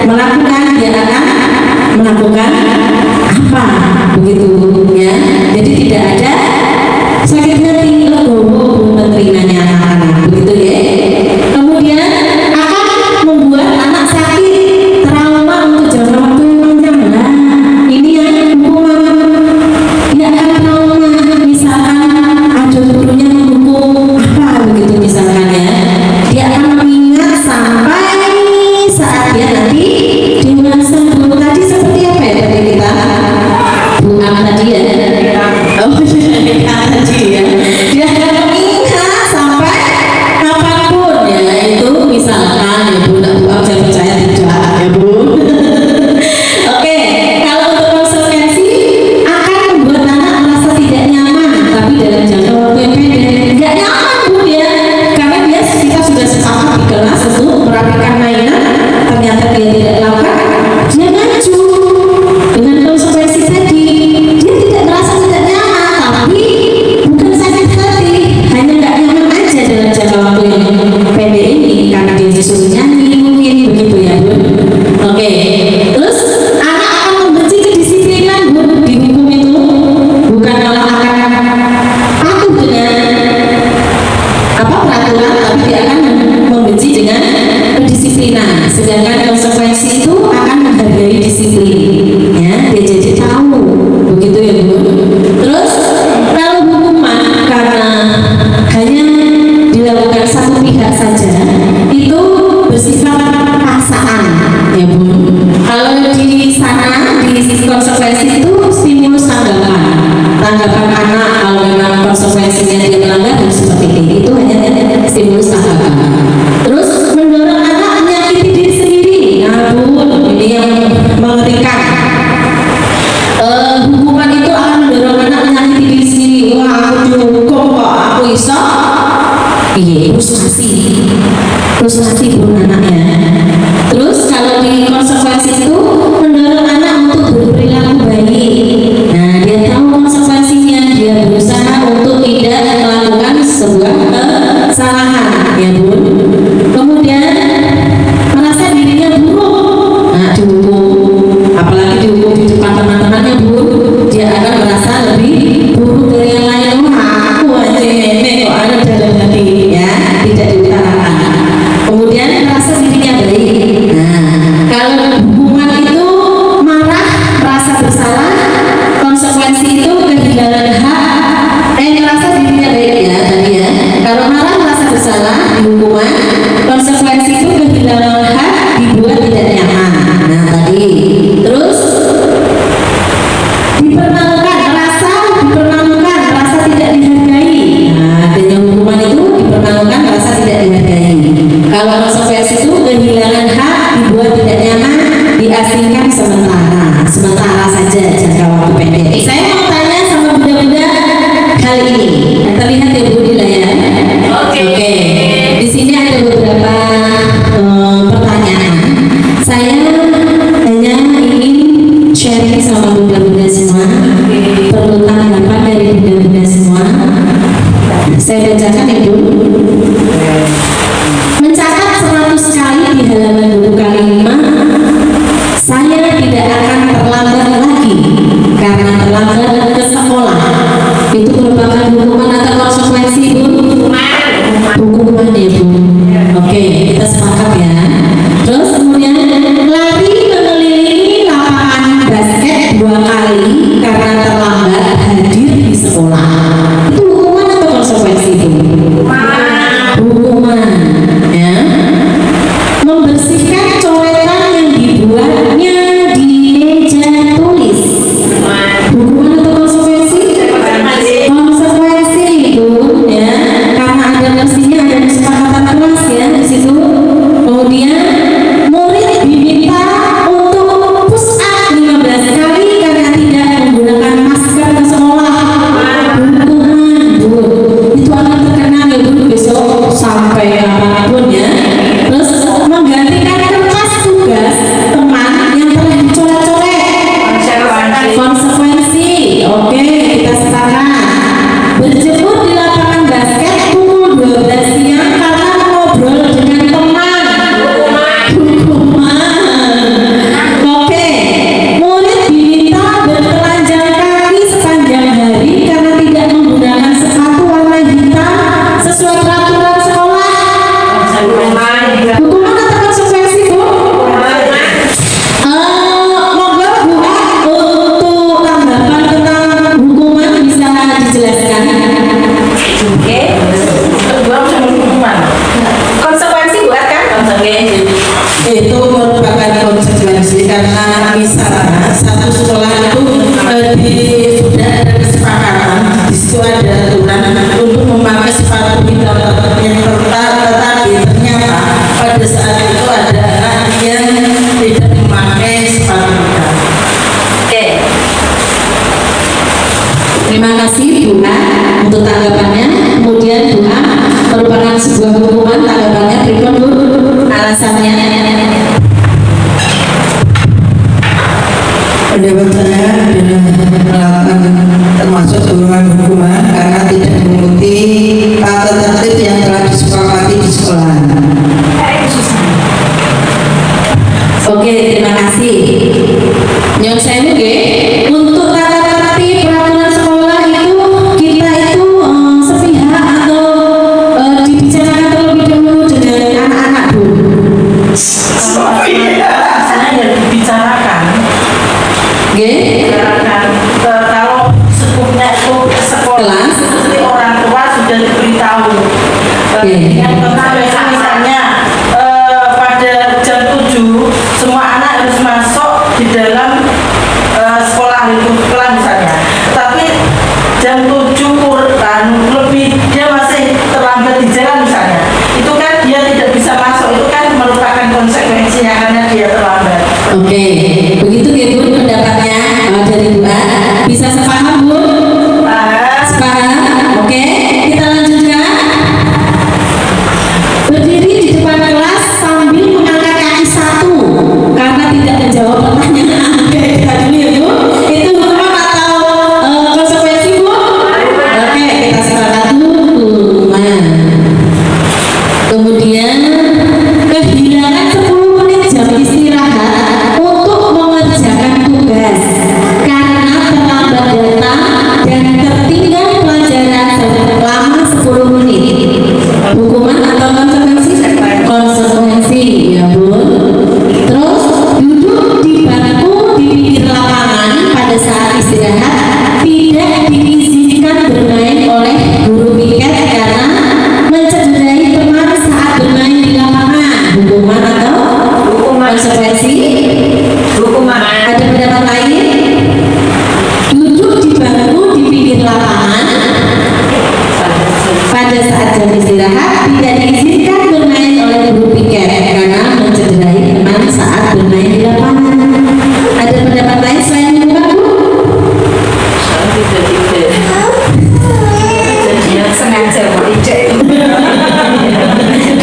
melakukan, dia akan melakukan apa, begitu ya. Jadi tidak ada sakit hati, legowo menerimanya anak-anak, begitu ya. Kemudian akan membuat anak sakit, trauma untuk jangka waktu yang panjang. Nah, ini yang hukuman, dia akan trauma. Misalkan ada gurunya menghukum apa, begitu misalkan ya, dia akan mengingat sampai saat dia nanti dewasa. Tadi seperti apa ya tadi kita Bu Am tadi ya, konsekuensi itu stimulus tanggapan anak kalau memang konsekuensinya dia melanggar harus seperti ini, itu hanya stimulus tanggapan. Terus mendorong anak menyakiti diri sendiri, nah Bu, ini yang mengerikan. Hukuman itu akan mendorong anak menyakiti diri sendiri. Wah, aku dihukum kok, aku iso. Iya, frustrasi pun anaknya. Terus kalau di konsekuensi itu mendorong anak untuk berperilaku baik. Nah, dia tahu konsekuensinya, dia berusaha untuk tidak melakukan sebuah kesalahan, ya Bun. Kemudian merasa dirinya buruk, nah dihukum, apalagi dihukum di depan teman-temannya Bun, dia akan merasa lebih buruk dari yang lain. Wah, aku aja ini kok ada dalam hati, ya, tidak diutarakan. Kemudian merasa dirinya baik. Nah, kalau hukuman itu marah, merasa bersalah, konsekuensi itu kehilangan hak. Merasa dirinya baik ya tadi ya. Kalau marah, merasa bersalah di hukuman, konsekuensi itu kehilangan hak, dibuat tidak nyaman. Nah tadi. Terus dipermalukan, merasa tidak dihargai. Nah, dengan hukuman itu dipermalukan, merasa tidak dihargai. Kalau konsekuensi itu kehilangan hak, dibuat tidak nyaman, diasingkan sementara saja jangka waktu pendek. Saya mau tanya sama bunda-bunda hal ini. Terlihat ya Bu di layar. Oke. Di sini ada beberapa pertanyaan. Saya hanya ingin sharing sama bunda-bunda semua. Perlu tanggapan dari bunda-bunda semua. Saya bacakan ya Bu. Mencatat 100 kali di halaman buku kali 5, saya tidak akan terlambat lagi karena terlambat ke sekolah. Itu merupakan hukuman atau konsekuensi Bu? Hukuman ya Bu. Oke, kita sepakat ya. Terus kemudian lari mengelilingi lapangan basket 2 kali karena terlambat hadir di sekolah. Itu hukuman atau konsekuensi Bu? Hukuman. Ya. Membersihkan coretan yang dibuatnya di meja tulis. Hukuman atau konsekuensi? Konsekuensi itu ya, karena ada mestinya ada kesepakatan kelas ya di situ. Kemudian murid diminta untuk push up 15 kali karena tidak menggunakan masker ke sekolah. Hukuman Bu, itu akan terkenang ya Bu besok sampai kapanpun ya. Terus menggantikan kertas tugas teman yang telah dicoret-coret. Konsekuensi. Oke, kita sepakat. Berjemur di lapangan basket pukul 12 siang karena ngobrol dengan teman. Hukuman. Oke, murid diminta bertelanjang kaki sepanjang hari karena tidak menggunakan sepatu warna hitam sesuai peraturan sekolah. Hukuman atau konsekuensi Bu? Monggo Bu, untuk tanggapan tentang hukuman bisa dijelaskan. Oke. Kedua sama hukuman. Konsekuensi buat kan? Konsekuensi. Itu merupakan konsekuensi karena misalnya satu sekolah itu sudah ada kesepakatan, di situ ada aturan untuk memakai sepatu hitam yang tetapi ternyata pada saat itu ada anak yang tidak memakai sepatu hitam. Oke. Terima kasih Bu A untuk tanggapannya. Kemudian Bu A merupakan sebuah hukuman, tanggapannya berikut Bu, alasannya. Pendapat saya adalah melakukan termasuk sebuah hukuman karena tidak mengikuti tata tertib yang telah disepakati di sekolah. Oke, terima kasih. Yang saya nggih, untuk tata tertib peraturan sekolah itu kita itu sepihak atau dibicarakan terlebih dahulu dengan anak-anak Bu. Saya ya dibicarakan. Nggih. Kalau sekupnya itu ke sekolah, mesti orang tua sudah diberitahu. Yang pernah misalnya pada jam 7 semua anak harus masuk di dalam sekolah istirahat tidak diizinkan bermain oleh guru piket karena mencederai teman saat bermain di lapangan. Ada pendapat lain selain itu, Pak Bu? Tidak sengaja tidak.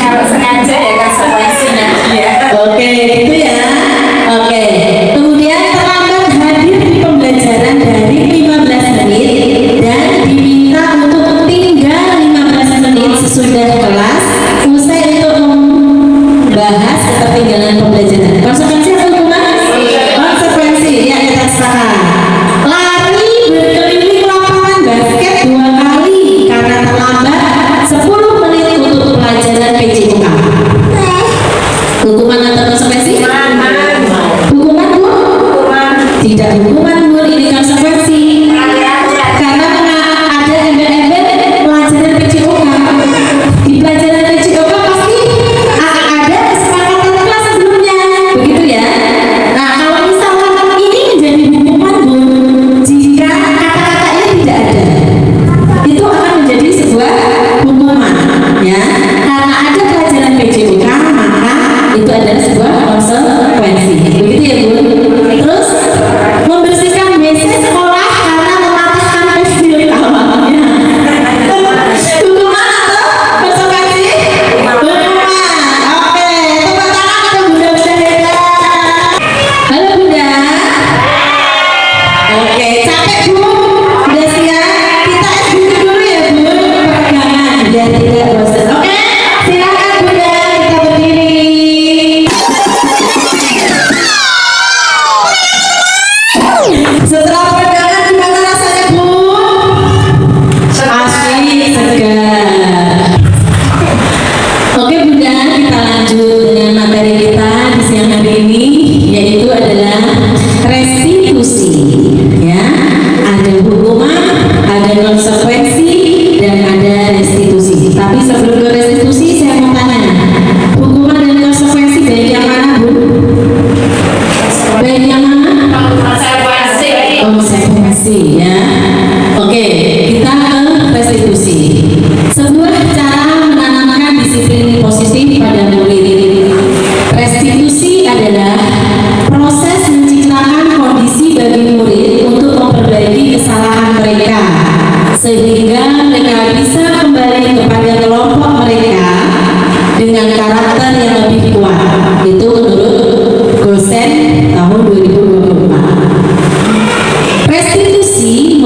Kalau sengaja ya konsekuensinya. Oke, itu ya. Oke. Kemudian terlambat hadir di pembelajaran dari 15 menit dan diminta untuk tinggal 15 menit sesudah kelas usai untuk membahas ketertinggalan pembelajaran. Konsekuensi apa hukuman? Konsekuensi ya kita sepakat. Lari berkeliling lapangan basket 2 kali karena terlambat 10 menit untuk pelajaran PJOK. Hukuman atau konsekuensi? Hukuman Bu? Tidak hukuman Bu, ini konsekuensi. Karena ada embel-embel pelajaran PJOK. Di pelajaran PJOK pasti ada kesepakatan kelas sebelumnya, begitu ya. Nah, kalau misalkan ini menjadi hukuman Bu, jika kata-katanya tidak ada, itu akan menjadi sebuah hukuman, ya. Karena ada pelajaran PJOK, maka itu adalah sebuah konsekuensi, begitu ya Bu. Terus membersihkan WC sekolah karena mematahkan pensil kawannya. Hukuman atau konsekuensi? Hukuman. Oke, tepuk tangan untuk bunda-bunda hebat. Halo Bunda. Oke, capek Bu? Udah siap? Kita execute dulu ya Bu, peregangan biar tidak bosan. Oke, silakan Bunda, kita berdiri. Setelah peregangan gimana rasanya Bu? Asik, segar. Oke Bunda, kita lanjut dengan materi kita di siang hari ini, yaitu adalah restitusi. Ya, ada hukuman, ada konsekuensi, dan ada restitusi. Tapi sebelum ke restitusi, saya mau tanya, hukuman dan konsekuensi baik yang mana Bu? Baik yang mana? Konsekuensi ya. Oke, kita ke restitusi. Sebuah cara menanamkan disiplin positif pada murid. Restitusi adalah proses menciptakan kondisi bagi murid untuk memperbaiki kesalahan mereka sehingga mereka bisa kembali kepada kelompok mereka dengan karakter yang lebih kuat. Itu menurut Gosen tahun 2024. Restitusi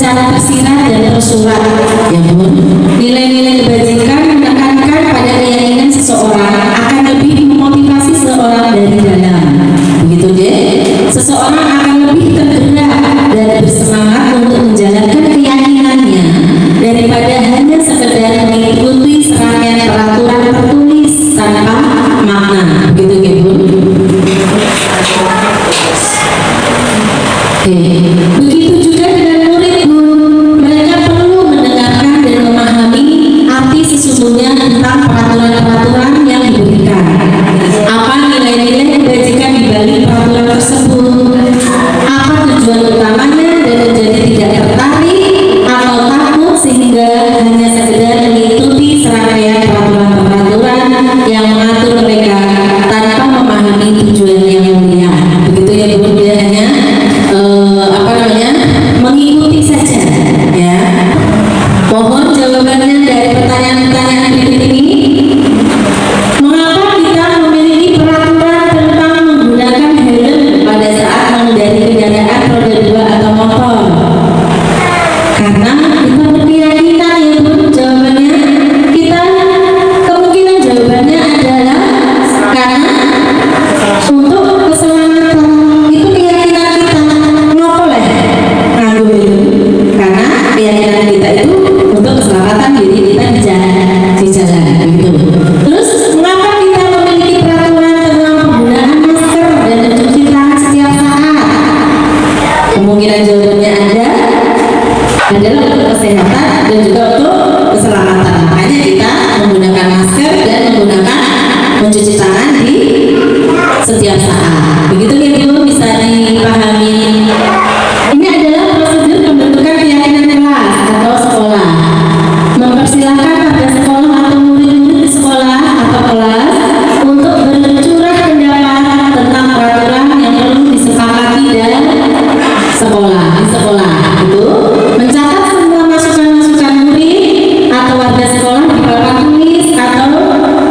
secara tersirat dan tersurat, ya Bun. Nilai-nilai kebajikan menekankan pada keyakinan seseorang akan lebih memotivasi seseorang dari dalam, begitu deh. Seseorang akan lebih tergerak dan bersemangat untuk menjalankan keyakinannya daripada hanya sekedar mengikuti serangkaian peraturan tertulis tanpa makna, begitu ya Bun. Oke. Begitu juga dengan murid Bun, mereka perlu mendengarkan dan memahami arti sesungguhnya tentang peraturan-peraturan yang diberikan. Apa nilai-nilai kebajikan di balik peraturan tersebut? Apa tujuan utamanya dan menjadi tidak tertarik atau takut sehingga hanya sekedar mengikuti serangkaian peraturan-peraturan yang mengatur mereka tanpa memahami tujuan yang mulia. Begitu ya Bun, dia hanya mengikuti saja, ya. Mohon jawabannya dari pertanyaan-pertanyaan berikut ini. Mengapa kita memiliki peraturan tentang menggunakan helm pada saat mengendari kendaraan roda 2 atau motor? Karena kita berkeyakinan, ya Bun, jawabannya. Kita kemungkinan jawabannya adalah karena untuk keselamatan. Itu keyakinan kita. Ngapa karena keyakinan kita itu untuk keselamatan diri kita di jalan, begitu. Terus mengapa kita memiliki peraturan tentang penggunaan masker dan mencuci tangan setiap saat? Kemungkinan jawabannya adalah untuk kesehatan dan juga untuk keselamatan. Makanya kita menggunakan masker dan menggunakan mencuci tangan di setiap saat. Begitu ya Bu, bisa dipahami. Ini adalah prosedur pembentukan keyakinan kelas atau sekolah. Mempersilahkan pada sekolah atau murid-murid di sekolah atau kelas untuk bercurah pendapat tentang peraturan yang perlu disepakati dalam sekolah. Di sekolah itu mencatat semua masukan-masukan murid atau warga sekolah di papan tulis atau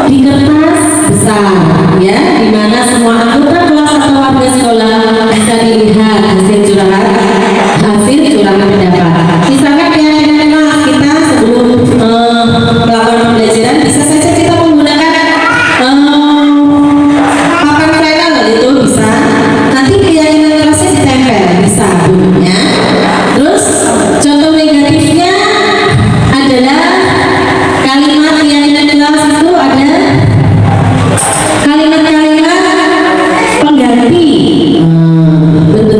di kertas besar, ya, di mana semua anggota kelas atau warga sekolah bisa dilihat hasil curahan pendapat. Misalkan keyakinan kelas kita sebelum melakukan pembelajaran bisa saja kita menggunakan papan vinyl, itu bisa. Nanti keyakinan kelasnya ditempel, bisa bunyinya. Terus contoh negatifnya adalah kalimat keyakinan kelas itu ada kalimat-kalimat pengganti. Bentuk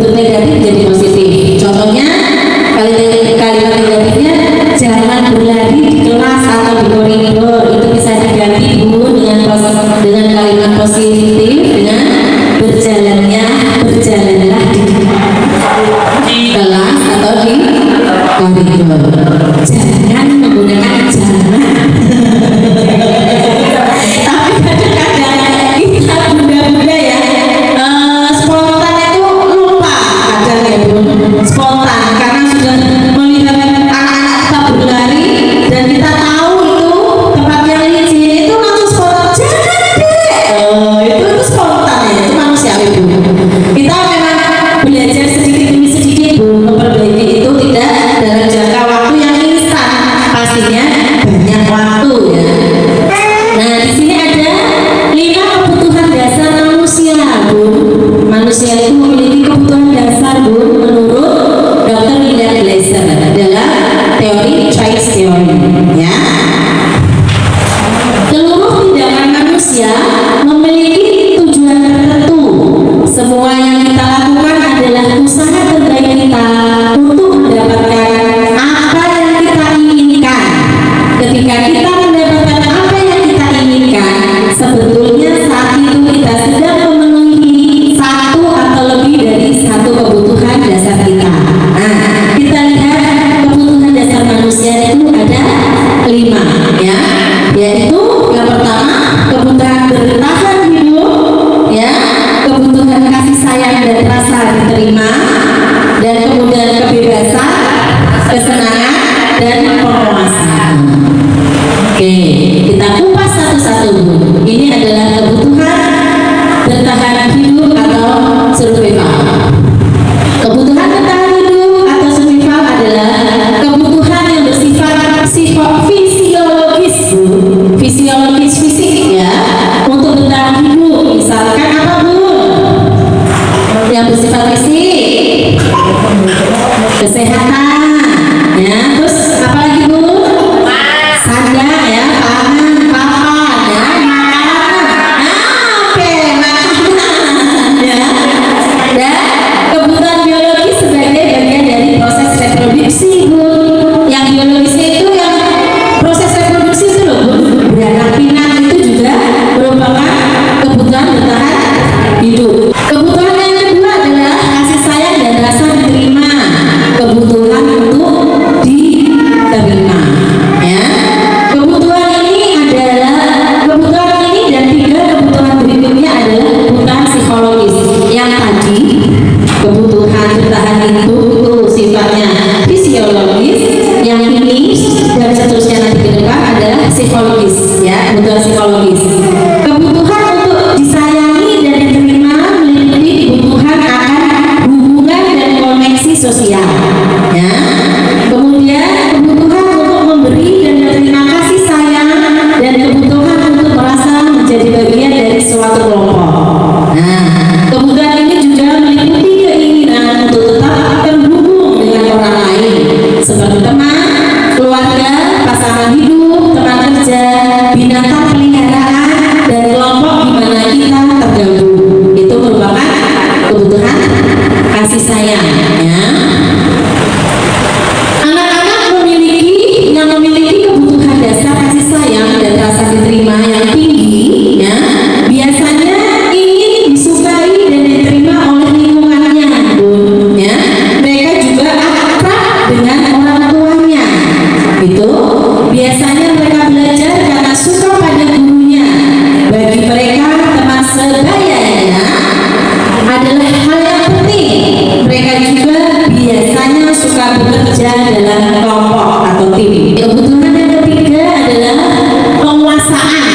sifat fisik, kesehatan, ya. Terus apa lagi Bu? Sanda, ya, pangan, papan, ya, makanan, oke, makanan, ya. Dan kebutuhan biologis sebagai bagian dari proses reproduksi Bu. Yang biologisnya itu yang proses reproduksi itu loh Bu. Beranak pinak itu juga merupakan kebutuhan bertahan hidup. Kebutuhan yang kedua adalah kasih sayang dan rasa diterima. Kebutuhan untuk diterima, ya. Kebutuhan ini dan tiga kebutuhan berikutnya adalah kebutuhan psikologis. Yang tadi kebutuhan bertahan hidup itu sifatnya fisiologis, yang ini dan seterusnya nanti ke depan adalah psikologis, ya, kebutuhan psikologis. Kebutuhan untuk disayangi dan diterima meliputi kebutuhan akan hubungan dan koneksi sosial, ya. Kemudian kebutuhan untuk memberi dan berterima kasih sayang, dan kebutuhan untuk merasa menjadi bagian dari suatu kelompok. Nah, kebutuhan ini juga meliputi keinginan untuk tetap terhubung dengan orang lain seperti teman, keluarga, pasangan hidup, teman kerja, binatang peliharaan, dan kelompok di mana kita tergabung. Itu merupakan kebutuhan kasih sayang, ya. Anak-anak yang memiliki kebutuhan dasar kasih sayang dan rasa diterima yang tinggi, ya, biasanya ingin disukai dan diterima oleh lingkungannya, Bun, ya. Mereka juga akrab dengan orang tuanya. Itu biasanya mereka belajar karena suka pada gurunya. Bagi mereka teman sebayanya adalah hal yang penting. Mereka juga biasanya suka bekerja dalam kelompok atau tim. Kebutuhan yang ketiga adalah penguasaan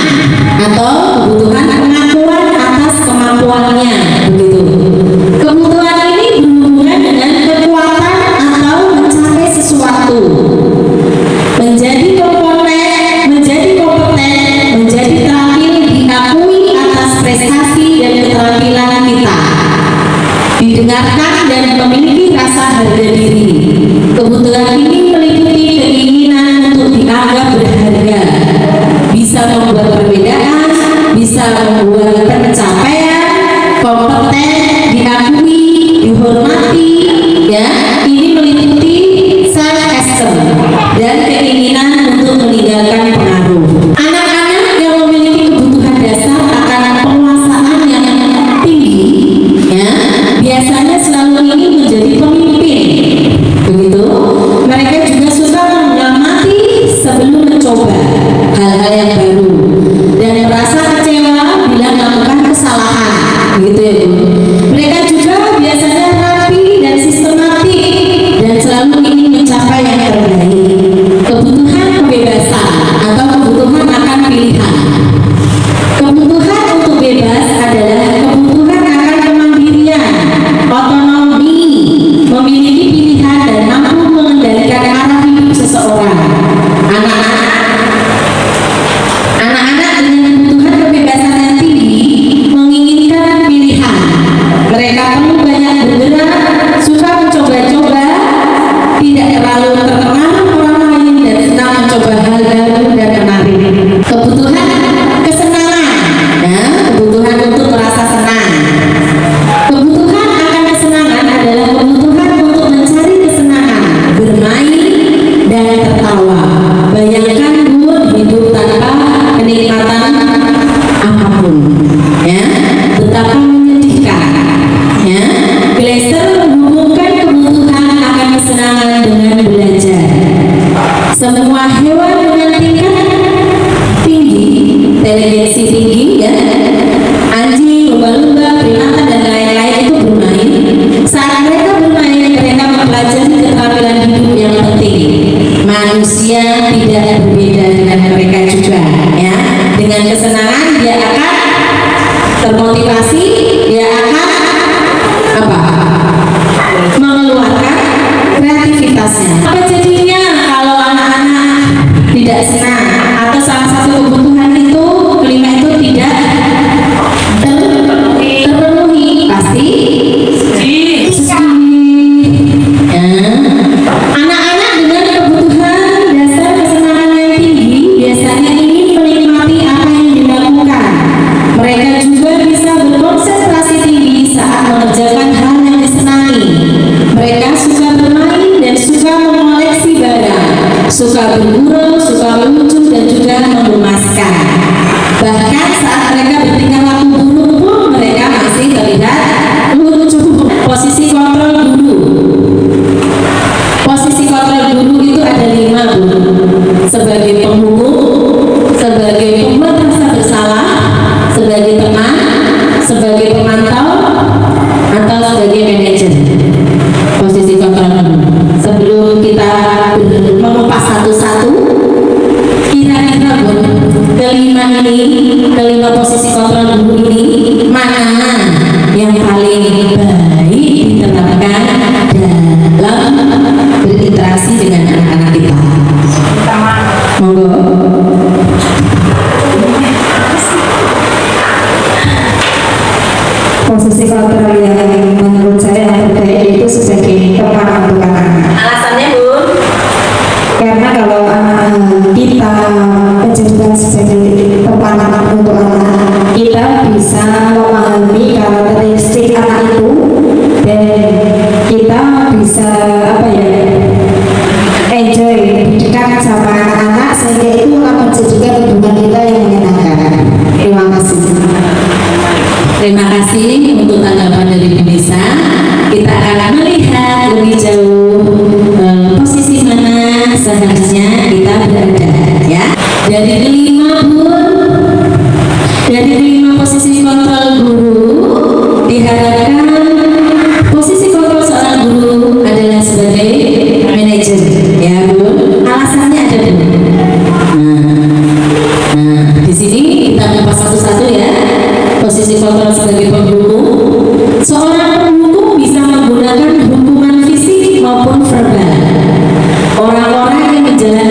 atau kebutuhan pengakuan atas kemampuannya, begitu. Kebutuhan ini berhubungan dengan kekuatan atau mencapai sesuatu, menjadi kompeten, menjadi terampil diakui atas prestasi dan keterampilan kita, didengarkan dan memiliki rasa harga diri. Kebutuhan ini meliputi keinginan untuk dianggap berharga, bisa membuat perbedaan, bisa membuat pencapaian, kompeten, diakui, dihormati, ya. Ini meliputi self-esteem dan keinginan untuk meninggalkan pengaruh. Anak-anak yang memiliki kebutuhan dasar akan penguasaan yang tinggi, ya, biasanya selalu ingin menjadi pemimpin, begitu. Mereka juga suka mengamati sebelum mencoba hal-hal yang baru dan merasa kecewa bila melakukan kesalahan, begitu ya Bu. Mereka juga biasanya rapi dan sistematik dan selalu ingin mencapai yang terbaik. Kebutuhan kebebasan atau kebutuhan akan pilihan. Kebutuhan untuk bebas adalah kebutuhan akan kemandirian, otonomi, memiliki pilihan dan mampu mengendalikan arah hidup seseorang. Anak-anak dengan kebutuhan kebebasan yang tinggi menginginkan pilihan. Mereka perlu banyak bergerak, suka mencoba-coba, tidak terlalu terpengaruh orang lain, dan senang mencoba hal baru dan menarik. Kebutuhan kesenangan, ya, kebutuhan untuk merasa senang. Kebutuhan akan kesenangan adalah kebutuhan untuk mencari kesenangan, bermain dan tertawa. Bayangkan Bu, hidup tanpa kenikmatan apapun, ya, betapa menyedihkan, ya. Gleiser menghubungkan kebutuhan akan kesenangan dengan belajar. Semua hewan dengan tingkat tinggi, inteligensi tinggi, ya, anjing, lumba-lumba, primata dan lain-lain itu bermain. Saat mereka suka bergurau, suka lucu, dan juga menggemaskan. Bahkan saat mereka bertingkah laku buruk pun mereka masih terlihat lucu. Posisi kontrol guru. Posisi kontrol guru itu ada 5, Bu. Sebagai penghukum, sebagai pembuat rasa bersalah, sebagai teman, sebagai pemantau, atau sebagai manajer. Posisi kontrol guru. Sebelum kita mengupas satu-satu, kira-kira Bu, kelima posisi kontrol guru ini mana yang paling baik diterapkan dalam berinteraksi dengan anak-anak kita? Monggo. Posisi kontrol yang menurut saya yang terbaik itu sebagai teman untuk anak-anak. Alasannya, Bu? Karena kalau kita menjadikan sebagai teman untuk anak, kita bisa memahami karakteristik anak itu dan kita bisa enjoy dekat sama anak-anak, sehingga itu akan menjadikan hubungan kita yang menyenangkan. Terima kasih. Terima kasih untuk tanggapan dari Bu Nisa. Kita akan melihat lebih jauh posisi mana seharusnya kita berada, ya. Dari kelima, Bu, dari kelima posisi kontrol guru, diharapkan posisi kontrol seorang guru adalah sebagai manajer, ya, Bu. Alasannya ada, Bu. Nah, di sini kita kupas satu-satu, ya. Posisi kontrol sebagai penghukum. Seorang penghukum bisa menggunakan hukuman fisik maupun verbal. Orang-orang yang menjalani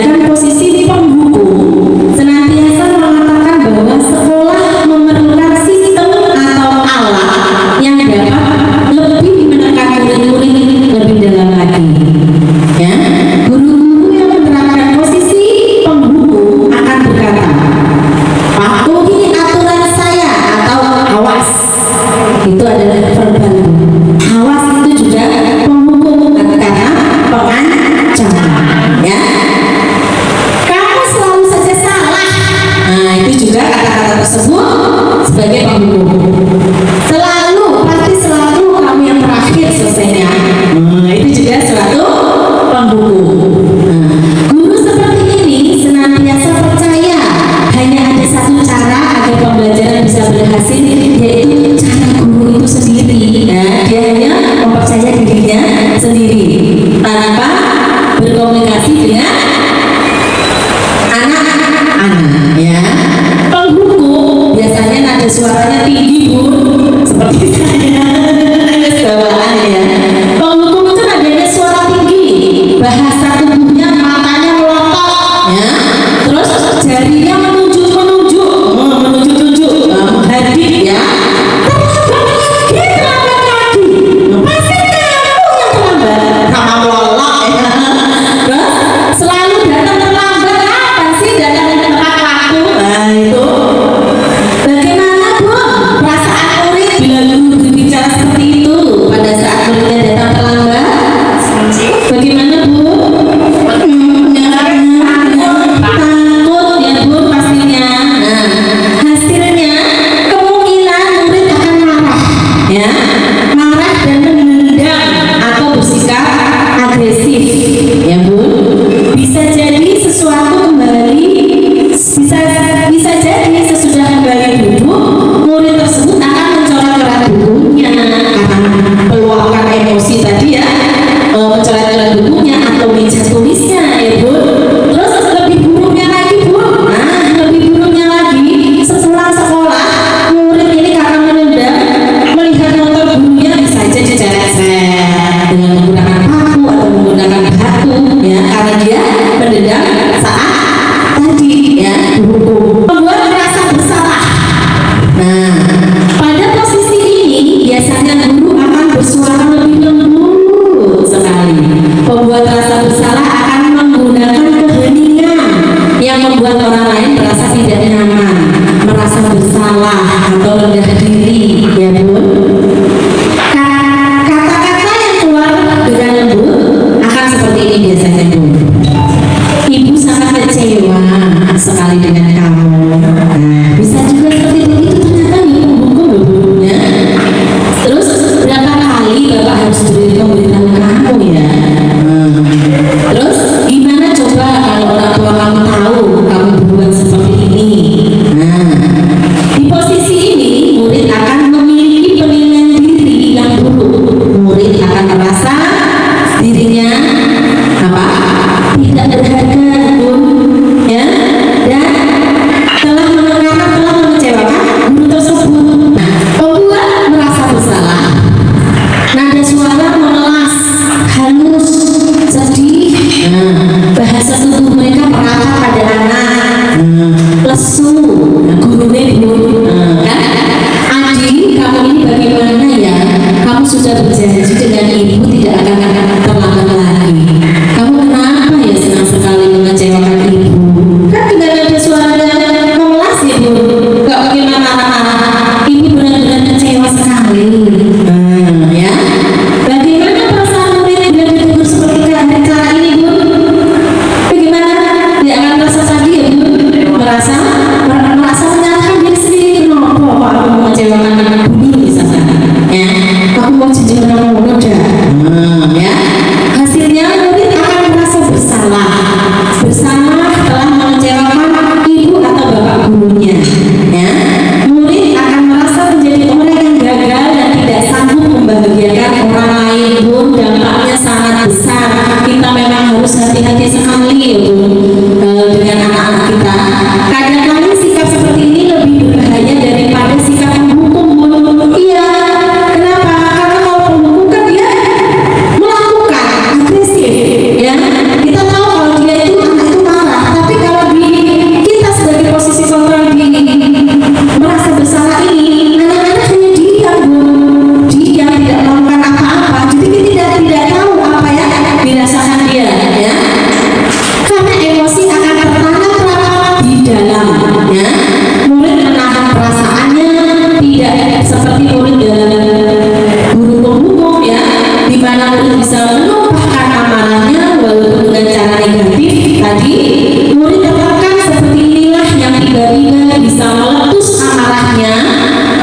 tadi, murid tertekan seperti inilah yang tiba-tiba bisa meletus amarahnya,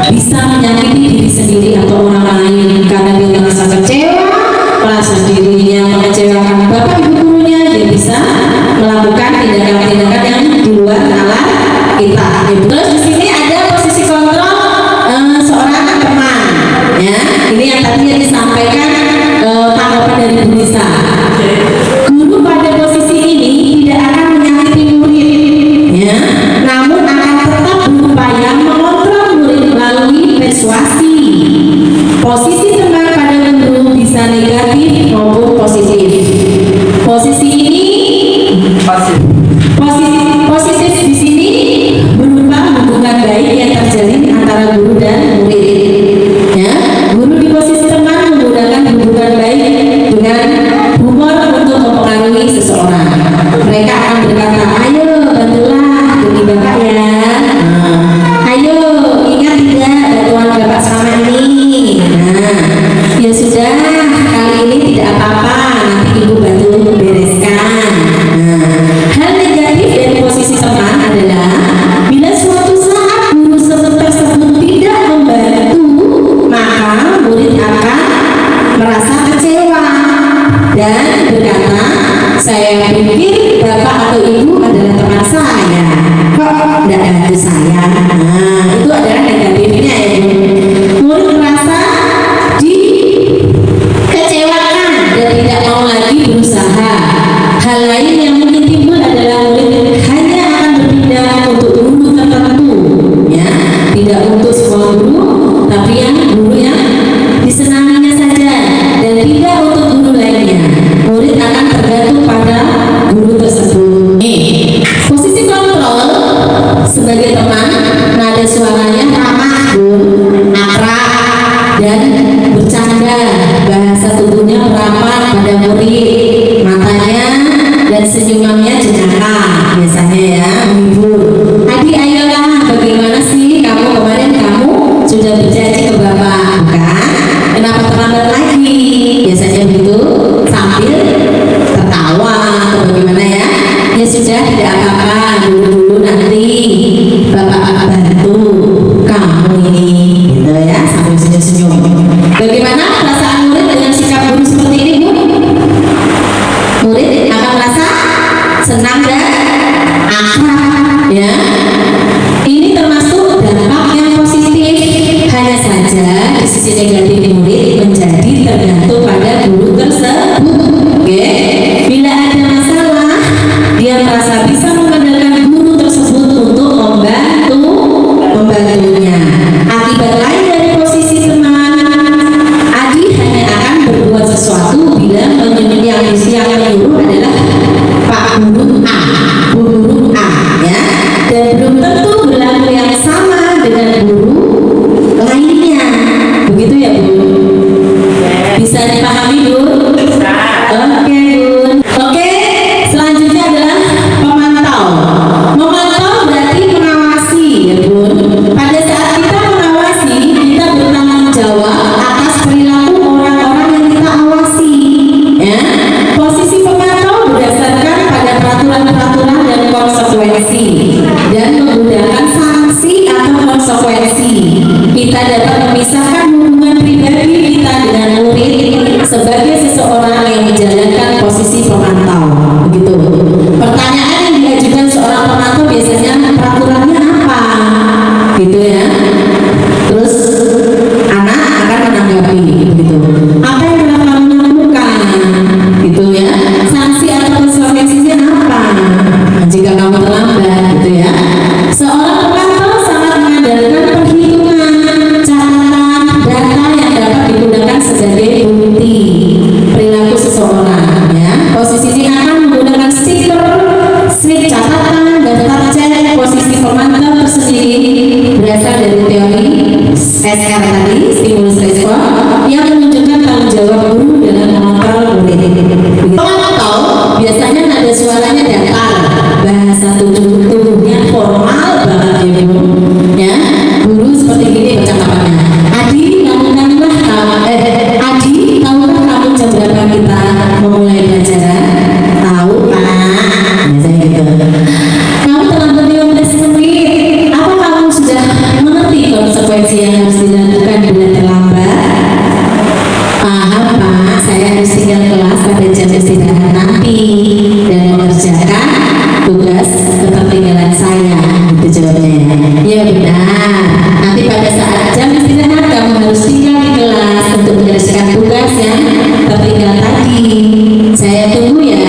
bisa menyakiti diri sendiri atau orang lain karena dia merasa kecewa, merasa dirinya mengecewakan bapak ibu gurunya, dia bisa melakukan tindakan-tindakan yang di luar nalar kita. Terus di sini ada posisi kontrol seorang teman, ya. Ini yang tadinya disampaikan tanggapan dari Bu Nisa. Guru pada posisi ini tidak akan menyakiti murid, ya, namun akan tetap berupaya mengontrol murid melalui persuasi. Posisi teman pada guru bisa negatif maupun positif. Posisi ini positif di sini berupa hubungan baik yang terjalin antara guru dan murid. Ya, guru di posisi teman menggunakan hubungan baik dengan humor untuk mempengaruhi seseorang. Mereka akan berkata, ayo bantulah demi bapak ya. Ayo ingat tidak bantuan bapak selama ini. Ya sudah, kali ini tidak apa-apa, nanti ibu bantu bereskan. Hal negatif dari posisi teman adalah bila suatu saat guru tersebut tidak membantu, maka murid akan merasa kecewa dan berkata, saya pikir bapak atau ibu adalah teman saya, kok tidak bantu saya. Itu adalah negatifnya ya Bu. Murid merasa dikecewakan dan tidak mau lagi berusaha. Hal lain yang mungkin timbul adalah murid hanya akan berpindah untuk guru tertentu, ya, tidak untuk semua guru, tapi yang guru yang disenanginya saja dan tidak untuk guru lainnya. Murid akan tergantung pada guru tersebut. Posisi kontrol sebagai teman, nada suaranya ramah, akrab dan bercanda, bahasa tubuhnya merapat pada murid, matanya dan senyumannya jenaka biasanya ya, menghibur. Adik ayolah, bagaimana sih kamu kemarin, kamu sudah berjanji ke bapak bukan? Kenapa terlambat lagi? Biasanya begitu sambil tertawa atau bagaimana ya. Ya sudah, tidak apa-apa, dulu nanti bapak bantu kamu ini, gitu ya, sambil senyum-senyum. Bagaimana perasaan murid dengan sikap guru seperti ini Bu? Murid akan merasa senang dan akrab, ya. Ini termasuk dampak yang positif. Hanya saja di sisi negatif murid menjadi tergantung pada guru tersebut. Oke, bila ada masalah, dia merasa bisa mengandalkan guru tersebut untuk membantunya. Akibat lain dari posisi teman, Adi hanya akan berbuat sesuatu bila yang menyuruh adalah Pak Guru A, Bu Guru A, ya, dan belum tentu berlaku yang sama dengan guru lainnya. Begitu ya Bu? Bisa dipahami Bu? Oke Bu. Oke, selanjutnya adalah pemantau. Memantau berarti mengawasi ya Bu. Pada saat kita mengawasi, kita bertanggung jawab atas perilaku orang-orang yang kita awasi, ya. Posisi pemantau berdasarkan pada peraturan-peraturan dan konsekuensi dan menggunakan sanksi atau konsekuensi. Kita dapat memisahkan hubungan pribadi kita dengan murid sebagai seseorang yang menjalankan posisi pemantau. Begitu. Pertanyaan yang diajukan seorang pemantau biasanya peraturannya apa? Gitu ya. Terus anak akan menanggapi gitu. Apa yang telah kamu lakukan? Gitu ya. Sanksi atau konsekuensinya apa? Jika kamu terlambat, gitu ya. Seorang pemantau sangat mengandalkan perhitungan, catatan, data yang dapat digunakan sebagai bukti. tinggal kelas pada jam istirahat nanti dan mengerjakan tugas ketertinggalan saya, itu jawabnya. Ya benar, nanti pada saat jam istirahat kamu harus tinggal di kelas untuk mengerjakan tugas yang tertinggal tadi. Saya tunggu ya.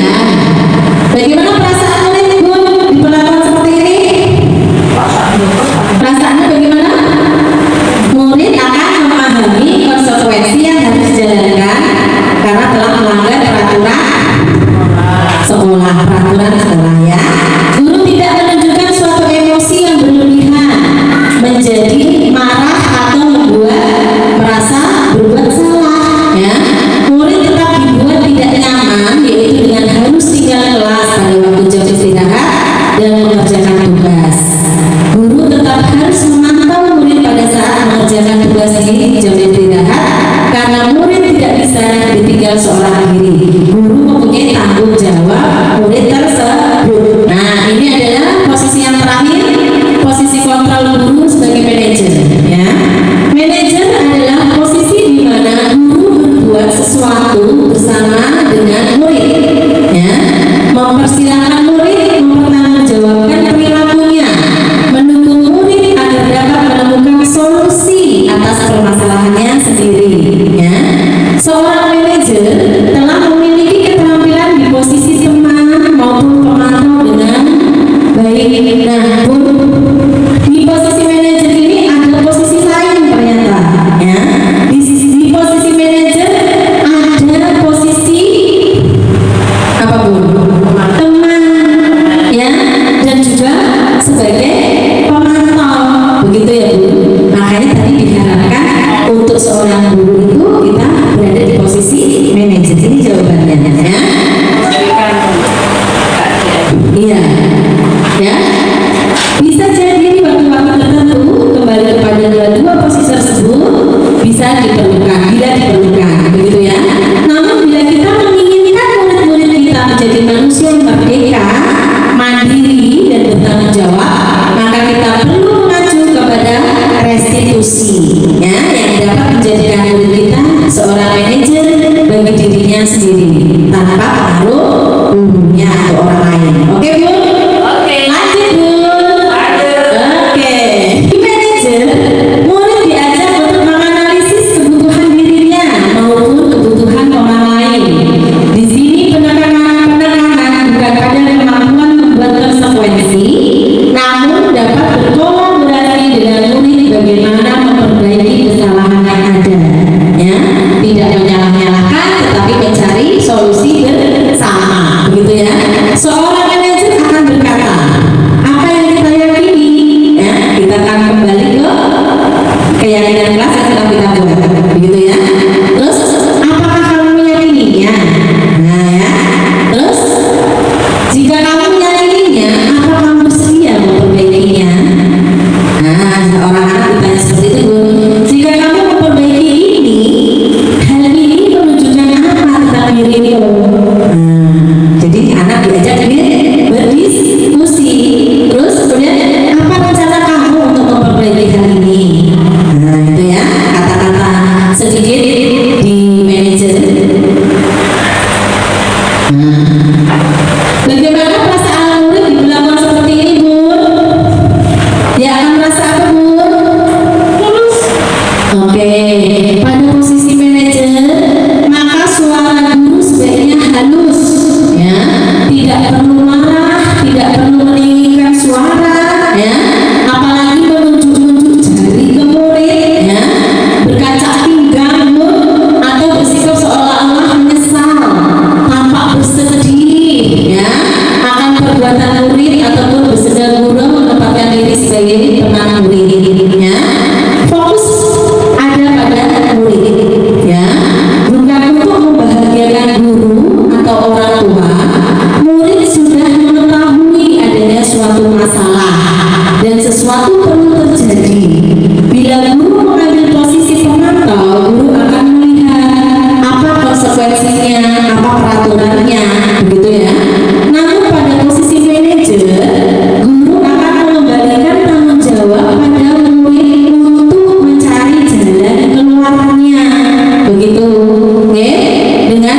Bagaimana perasaan murid Bun diperlakukan seperti ini? Perasaannya bagaimana? Murid akan memahami konsekuensi yang harus dijalankan karena telah melanggar peraturan sekolah, ya. Guru tidak menunjukkan suatu emosi yang berlebihan, menjadi marah atau membuat merasa berbuat salah, ya. Murid tetap dibuat tidak nyaman, yaitu dengan harus tinggal kelas pada waktu jam istirahat dan mengerjakan tugas. Guru tetap harus memantau murid pada saat mengerjakan tugas di jam istirahat karena murid tidak bisa ditinggal seorang diri. Guru mempunyai tanggung jawab murid tersebut. Nah, ini adalah posisi yang terakhir, posisi kontrol guru sebagai manajer, ya. Manajer adalah posisi di mana guru berbuat sesuatu bersama dengan murid, ya. Mempersilahkan murid mempertanggungjawabkan perilakunya, mendukung murid agar dapat menemukan solusi atas permasalahannya sendiri, ya. Seorang manajer telah memiliki keterampilan di posisi teman maupun pemantau dengan baik. Nah, Bun, di posisi manajer ini ada posisi lain ternyata, ya. Di posisi manajer ada posisi apa, Bun? Teman, ya, dan juga sebagai pemantau, begitu ya, Bu. Makanya tadi diharapkan untuk seorang guru itu kita berada di posisi manajer. Ini jawabannya, ya. Iya, ya. Bisa jadi waktu-waktu tertentu kembali kepada dua posisi tersebut bisa diperlukan, bila diperlukan, begitu ya. Namun bila kita menginginkan murid-murid kita menjadi manusia yang merdeka, mandiri dan bertanggung jawab, maka kita perlu mengacu kepada restitusi, ya, yang dapat menjadikan murid kita seorang manajer bagi dirinya sendiri tanpa pengaruh gurunya atau orang lain. Oke, Bu? Oke. Lanjut, Bu. Oke. Di manajer, murid diajak untuk menganalisis kebutuhan dirinya maupun kebutuhan orang lain. Di sini penekanan bukan pada kemampuan membuat konsekuensi, namun dapat berkolaborasi dengan murid bagaimana memperbaiki kesalahan yang ada, ya. Tidak menyalah-nyalahkan tetapi mencari solusi bersama, begitu ya. Seorang manajer akan berkata apa yang kita yakini, ya. Kita akan kembali ke keyakinan kelas yang telah kita buat, begitu ya. Terus apakah kamu meyakininya? Nah, ya. Terus jika kamu meyakininya, apa kamu bersedia memperbaikinya? Nah, orang anak ditanya seperti itu, Bu. Jika kamu memperbaiki ini, hal ini menunjukkan apa tentang dirimu? Jadi anak diajak berdiskusi. Terus kemudian apa rencana kamu untuk memperbaiki hal ini? Nah, itu ya, kata-kata sedikit di manajer. Bagaimana perasaan murid diberlakukan seperti ini, Bu? Dia akan merasa apa, Bu? Lulus. Oke, pada posisi manajer, maka suara guru sebaiknya halus, ya. Tidak perlu marah, tidak perlu meninggikan suara, ya. Apalagi menunjuk-nunjuk jari ke murid, ya. Berkaca pinggang, Bu, atau bersikap seolah-olah menyesal, tampak bersedih, ya, akan perbuatan murid ataupun bersedar gurau menempatkan diri sebagai teman muridnya. Fokus ada pada murid, ya, bukan untuk membahagiakan guru atau orang tua. Murid sudah mengetahui adanya suatu masalah dan sesuatu perlu terjadi. Bila guru mengambil posisi pemantau, guru akan melihat apa konsekuensinya, apa peraturannya, begitu ya. Namun pada posisi manajer, guru akan mengembalikan tanggung jawab pada murid untuk mencari jalan keluarnya, begitu, oke? Dengan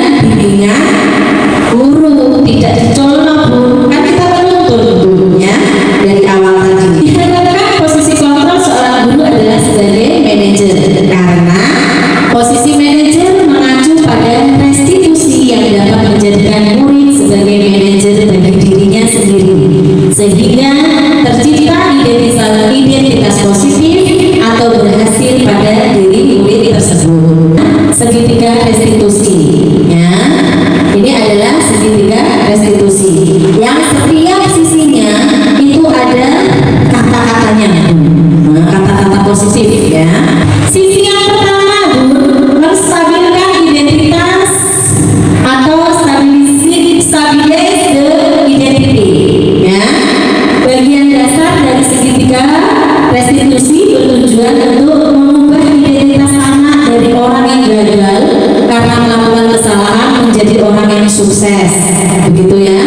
orang yang sukses, begitu ya.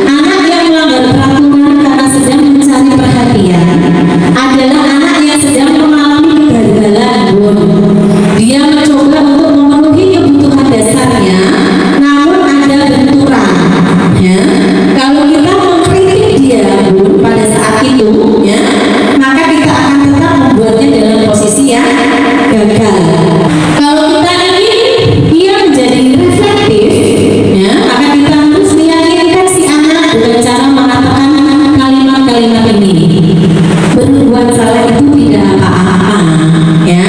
Anak yang melanggar peraturan karena sedang mencari perhatian adalah anak yang sedang mengalami kegagalan. Dia mencoba untuk memenuhi kebutuhan dasarnya, namun ada benturan. Ya, kalau kita mengkritik dia pada saat itu, ya, maka kita akan tetap membuatnya dalam posisi yang gagal. Kalau kita ingin dia menjadi reflektif, ya, maka kita harus meyakinkan si anak dengan cara mengatakan kalimat-kalimat ini. Berbuat salah itu tidak apa-apa, ya.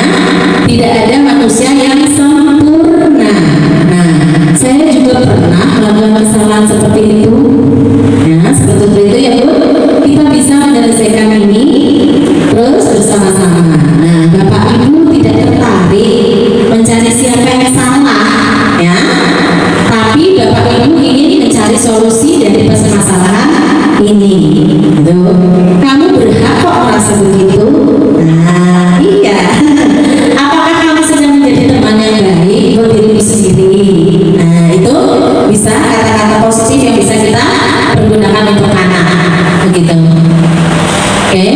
Tidak ada manusia yang sempurna. Nah, saya juga pernah melakukan kesalahan seperti itu. Ya, seperti itu ya Bu. Kita bisa menyelesaikan ini terus bersama-sama. Nah, Bapak Ibu tidak tertarik mencari siapa yang salah, ya. Tapi Bapak Ibu ingin mencari solusi dari permasalahan ini. Gitu. Kamu berhak kok merasa begitu. Nah, iya. Apakah kamu sedang menjadi teman yang baik buat dirimu sendiri? Nah, itu bisa kata-kata positif yang bisa kita pergunakan untuk anak, begitu. Oke.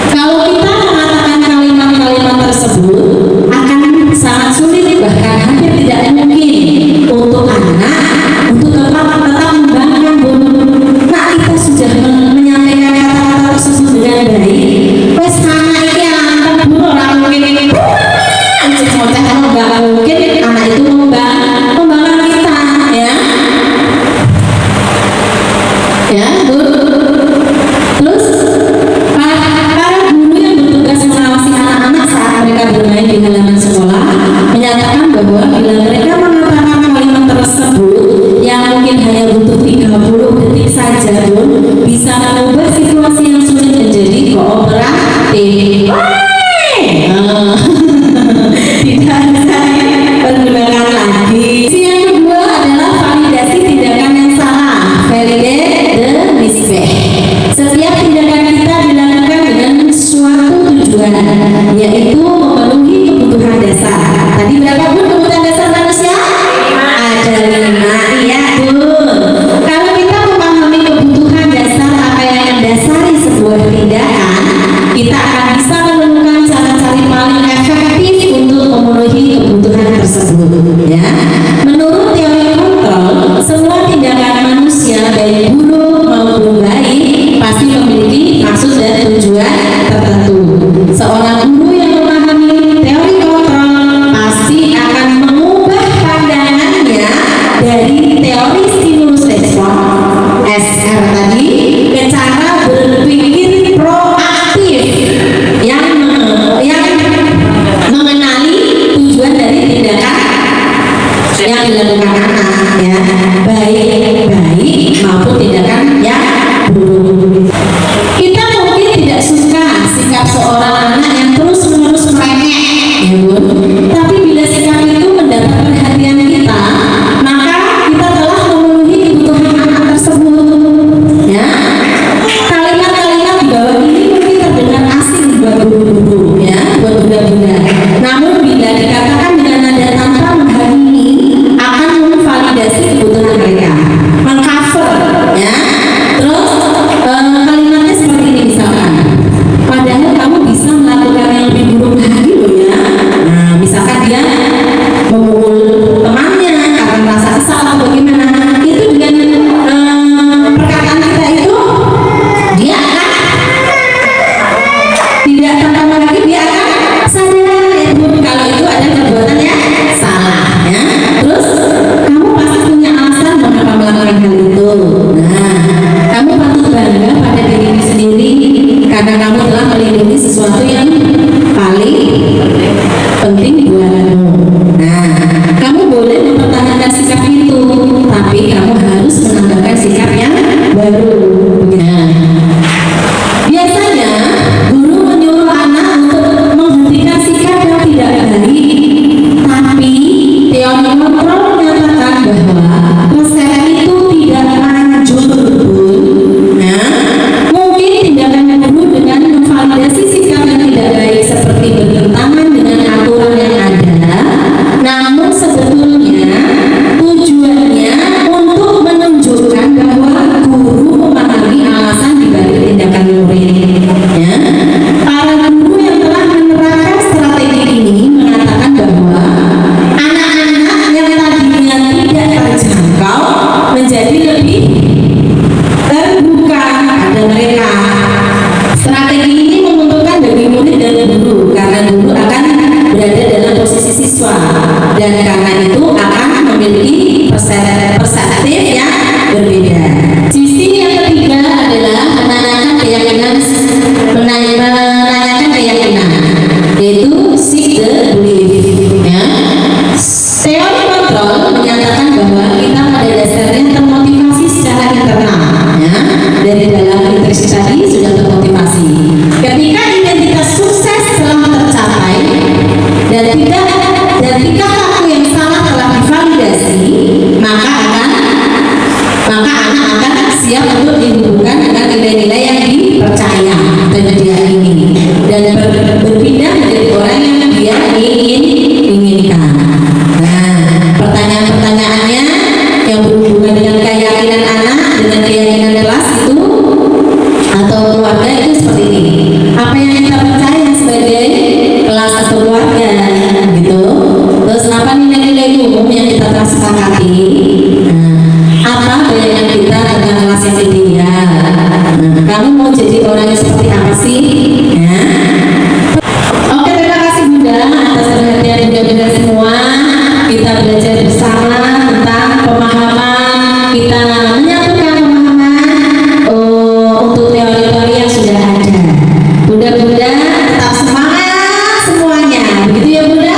Kalau kita mengatakan kalimat-kalimat tersebut akan sangat sulit, bahkan hampir tidak mungkin untuk anak untuk tetap membangun. Nah, kita sudah menyampaikan kata-kata tersebut dengan baik. Wes anak ini antem Bu, orang mungkin ini ngoceh kamu nggak mungkin anak itu membanggakan kita, ya. Ya, Bu. Terus para guru yang bertugas mengawasi anak-anak saat mereka bermain di halaman sekolah menyatakan bahwa bila mereka mengatakan kalimat tersebut yang mungkin hanya butuh 30 detik saja pun bisa mengubah situasi yang sulit menjadi kooperatif. Tidak bisa digunakan lagi. Yang kedua adalah validasi tindakan yang salah. Validate the mistake. Setiap tindakan kita dilakukan dengan suatu tujuan, yaitu memenuhi kebutuhan dasar. Tadi berapa Bu kebutuhan dasar manusia? Ada 5, iya tuh. Kalau kita memahami kebutuhan dasar apa yang mendasari sebuah tindakan, kita akan bisa menemukan cara-cara paling efektif untuk memenuhi kebutuhan tersebut, ya. Menurut teori kontrol, semua tindakan manusia baik buruk maupun baik pasti memiliki maksud dan tujuan tertentu. Seorang guru yang memahami teori kontrol pasti akan mengubah pandangannya dari teori stimulus respon SR tadi ke cara berpikir proaktif yang mengenali tujuan dari tindakan yang dilakukan anak, ya, baik maupun tindakan yang buruk. Kita mungkin tidak suka sikap seorang anak yang terus-menerus merengek, ya Bu. Tapi bila sikap itu mendapat perhatian kita, maka kita telah memenuhi kebutuhan anak tersebut, ya. Kalimat-kalimat di bawah ini mungkin terdengar asing buat guru-guru, ya, buat bunda-bunda. Namun bila dikatakan dengan nada tanpa menghakimi, akan memvalidasi kebutuhan mereka, mengcover, ya, memiliki perspektif yang berbeda. Sisi yang ketiga adalah menanyakan keyakinan, yaitu seek the belief. Ya. Teori kontrol menyatakan bahwa kita pada dasarnya termotivasi secara internal, ya, dari dalam interest tadi sudah termotivasi. Ketika identitas sukses telah tercapai dan tingkah laku yang salah telah divalidasi, maka anak akan siap untuk dihubungkan dengan nilai-nilai yang dipercaya dan diyakini dan berpindah menjadi orang yang dia inginkan. Nah, pertanyaan-pertanyaannya yang berhubungan dengan keyakinan anak, dengan keyakinan kelas itu atau keluarga itu seperti ini. Apa yang kita percaya sebagai kelas atau keluarga, gitu. Terus apa nilai-nilai umum yang kita telah sepakati? Apa bayangan kita tentang kelas yang ideal? Kamu mau jadi orang yang seperti apa sih? Ya. Oke, terima kasih Bunda atas perhatian Bunda semua. Kita belajar bersama tentang pemahaman, kita menyatukan pemahaman untuk teori-teori yang sudah ada. Bunda-bunda tetap semangat semuanya, begitu ya Bunda?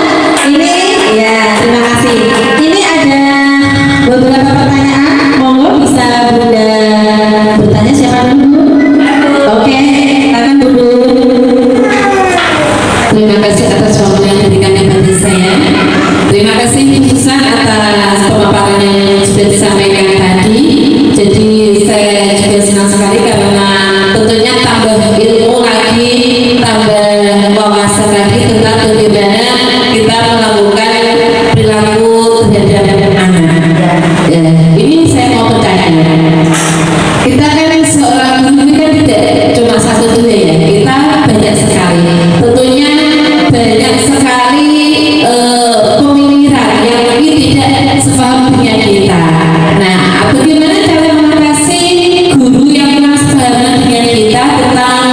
Ini ya, terima kasih. Ini ada beberapa pertanyaan, monggo bisa Bunda bertanya. Siapa dulu? Oke, tangan dulu. Terima kasih atas waktu yang diberikan kepada saya. Terima kasih Ustaz atas pemaparan yang sudah disampaikan tadi. Jadi saya juga senang sekali karena tentunya tambah ilmu lagi, tambah wawasan lagi tentang bagaimana kita melakukan perilaku terhadap anak. Ya, ini saya mau bertanya. Kita kan seorang guru ini kan tidak cuma satu dua ya, kita banyak sekali. Tentunya banyak sekali pemikiran yang mungkin tidak sepaham dengan kita. Nah, bagaimana cara mengatasi guru yang kurang sepaham dengan kita tentang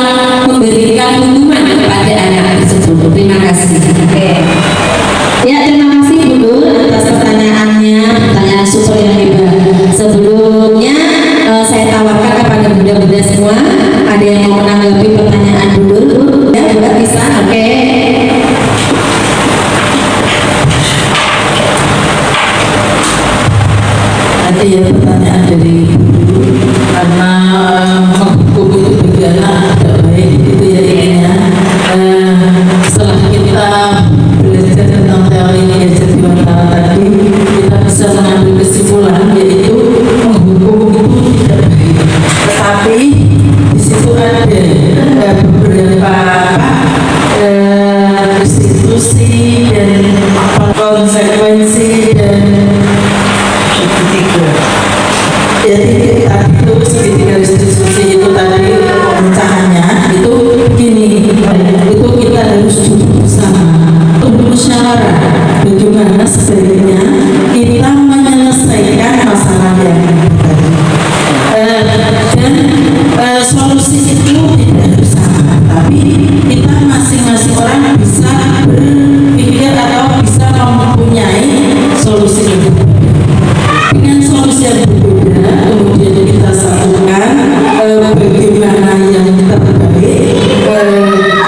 memberikan hukuman kepada anak tersebut? Terima kasih. Ya, terima kasih Bu atas pertanyaannya, pertanyaan super yang hebat. Sebelumnya saya tawarkan kepada bunda-bunda semua, ada yang mau menanggapi pertanyaan dulu? Ya, Bunda bisa. Oke. Ada ya pertanyaan dari ibu, karena menghukum itu bagi anak tidak baik, itu ya intinya. Setelah kita belajar tentang teori Gadget Diwantara tadi, kita bisa mengambil kesimpulan yaitu menghukum itu tidak baik. Tetapi di situ ada beberapa institusi dan konsekuensi dan jadi itu segitiga diskusi itu tadi pemecahannya itu begini, itu kita harus duduk bersama untuk musyawarah bagaimana sebaiknya kita menyelesaikan masalah yang dan solusi itu tidak harus sama, tapi kita masing-masing orang bisa berpikir atau bisa mempunyai solusi itu dengan solusi yang berbeda. Kemudian kita satukan bagaimana yang terbaik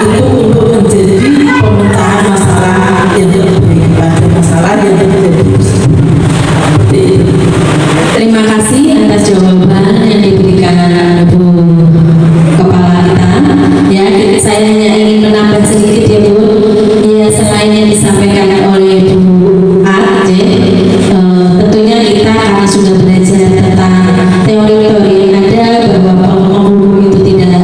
itu untuk menjadi pemecahan masalah yang terbaik pada masalah yang terjadi. Seperti itu. Terima kasih atas jawaban yang diberikan Bu Kepala kita. Ya, saya hanya ingin menambah sedikit ya Bu. Ya, selain yang disampaikan oleh Bu A, tentunya kita karena sudah belajar tentang teori-teori yang ada bahwa penghukum itu tidak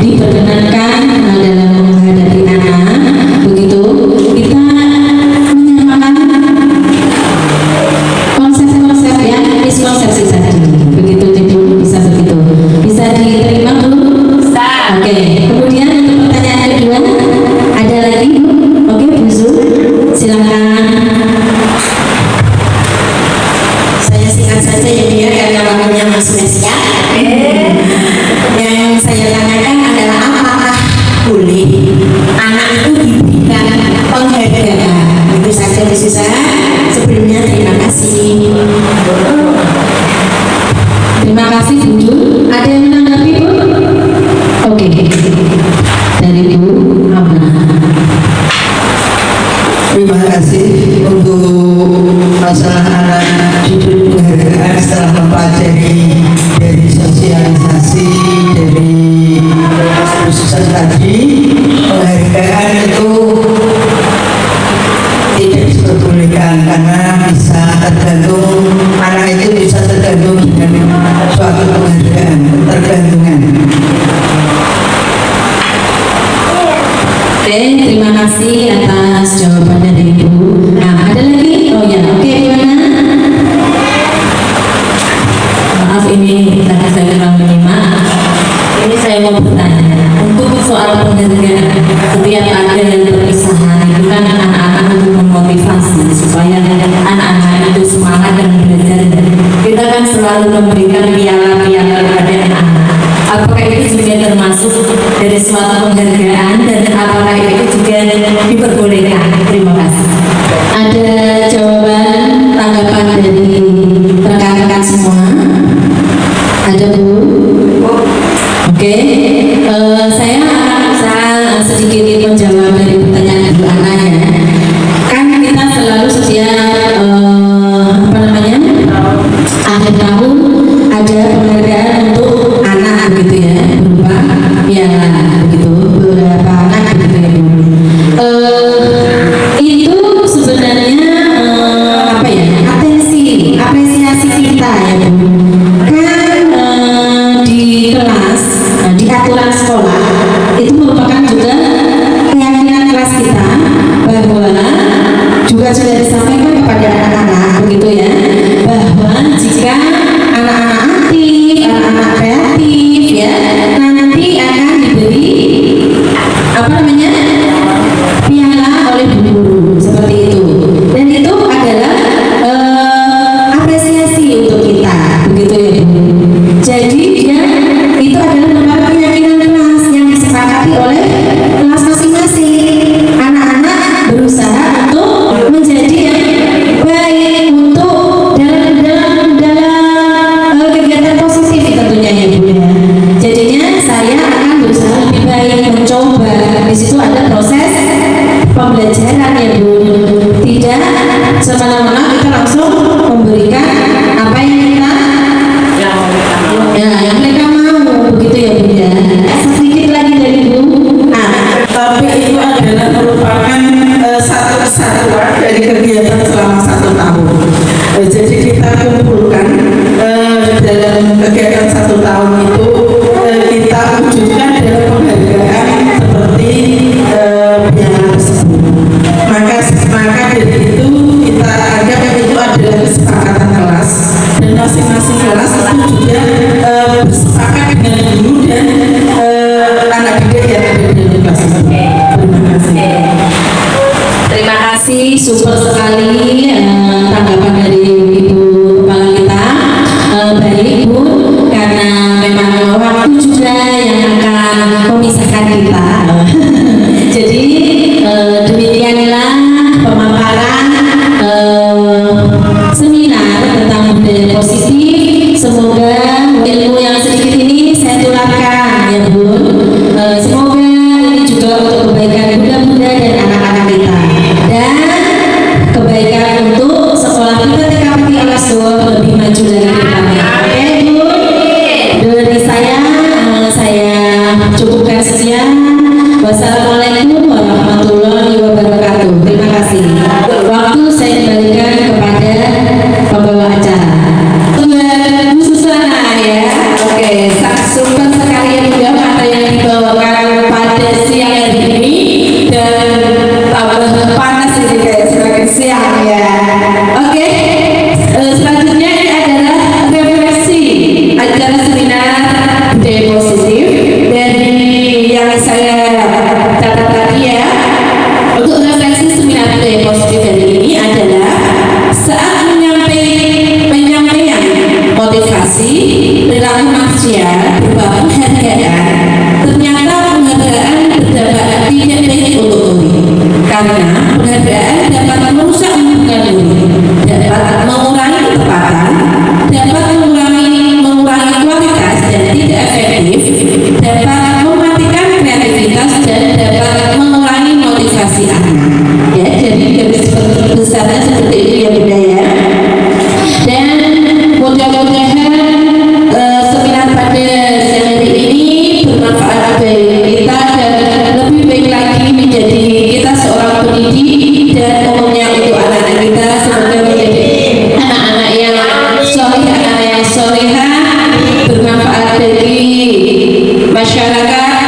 diperkenankan dalam menghadapi anak, begitu kita menyamakan konsep-konsep yang miskonsepsi tadi, begitu Ibu, bisa begitu, bisa diterima Bu? Oke. Kemudian untuk pertanyaan kedua ada lagi Bu? Oke Bu Zu, silakan. Saya singkat saja ya biar karena waktunya masih siap. Yang saya tanyakan adalah apakah boleh anak itu diberikan penghargaan? Itu saja Bu Susa. Sebelumnya terima kasih. setelah mempelajari dari sosialisasi dari khususan tadi, penghargaan itu tidak diperbolehkan karena bisa tergantung, anak itu bisa tergantung dengan suatu penghargaan, tergantungan. Oke, terima kasih atas jawaban dari Ibu. Nah, ada lagi? Oh ya, oke, gimana? Maaf, ini tadi saya kurang menyimak. Ini saya mau bertanya, untuk soal penghargaan, setiap ada yang perpisahan itu kan anak-anak untuk memotivasi supaya anak-anak itu semangat dan belajar. Kita kan selalu memberikan piala-piala kepada anak-anak. Apakah itu juga termasuk dari suatu penghargaan dan apakah itu juga diperbolehkan? Terima kasih. Ada jawaban tanggapan dari rekan-rekan semua? Ada Bu? Oke, saya akan berusaha sedikit menjawab dari pertanyaan Ibu Ana ya. Kan kita selalu setiap akhir tahun ada penghargaan untuk anak begitu ya, berupa piala begitu, beberapa anak begitu ya. Itu sebenarnya apa ya, apresiasi kita ya Bu. Kan di kelas, di aturan sekolah itu merupakan juga keyakinan kelas kita bahwa juga sudah disampaikan kepada anak-anak begitu ya, bahwa jika anak-anak aktif, anak-anak kreatif ya, nanti akan diberi piala oleh bu guru seperti itu, dan itu adalah apresiasi untuk kita begitu ya Bu. Jadi ya, itu adalah merupakan keyakinan kelas yang disepakati oleh kelas masing-masing. Anak-anak berusaha untuk menjadi yang baik untuk dalam kegiatan positif tentunya ya Bu ya. Jadinya saya akan berusaha lebih baik, mencoba. Di situ ada proses pembelajaran ya Bu. Tidak semena-mena kita langsung memberikan apa yang kita yang mereka mau begitu ya Bu ya. Sedikit lagi dari Bu. Tapi itu adalah merupakan satu kesatuan dari kegiatan selama 1 tahun. Jadi kita kumpulkan dalam kegiatan 1 tahun itu kita wujudkan dalam penghargaan seperti piala tersebut. Maka dari itu kita anggap itu adalah kesepakatan kelas, dan masing-masing kelas itu juga bersepakat dengan guru dan anak didik yang ada di kelas itu. Terima kasih. Terima kasih, super sekali tanggapan dari Ibu Kepala kita. Baik Bu, karena memang waktu juga yang akan memisahkan kita. Jadi demikianlah pemaparan seminar tentang budaya positif. Semoga ilmu yang sedikit ini saya tularkan ya Bu. Semoga ini juga untuk kebaikan bunda-bunda dan anak-anak kita, dan kebaikan untuk sekolah kita TKP kelas 2 lebih maju dari depannya. Oke Bu, dari saya cukupkan sekian. Wassalamualaikum warahmatullahi wabarakatuh. Terima kasih. Waktu saya kembalikan kepada pembawa acara. Bu Susana ya. Oke, super sekali ya juga materi yang dibawakan pada siang hari ini, dan tambah panas ini kayak semakin siang ya. Oke, selanjutnya ini adalah refleksi acara seminar budaya positif dari yang saya catat tadi ya. Untuk refleksi seminar budaya positif hari ini adalah saat penyampaian motivasi perilaku manusia berupa penghargaan. Ternyata penghargaan berdampak tidak baik untuk murid, karena penghargaan dapat merusak hubungan murid, dapat mengurangi ketepatan, dapat mengurangi kualitas dan tidak efektif, dapat mematikan kreativitas, dan dapat mengurangi motivasi anak. Ya, jadi garis besarnya seperti itu ya Bunda ya. Dan model-model masyarakat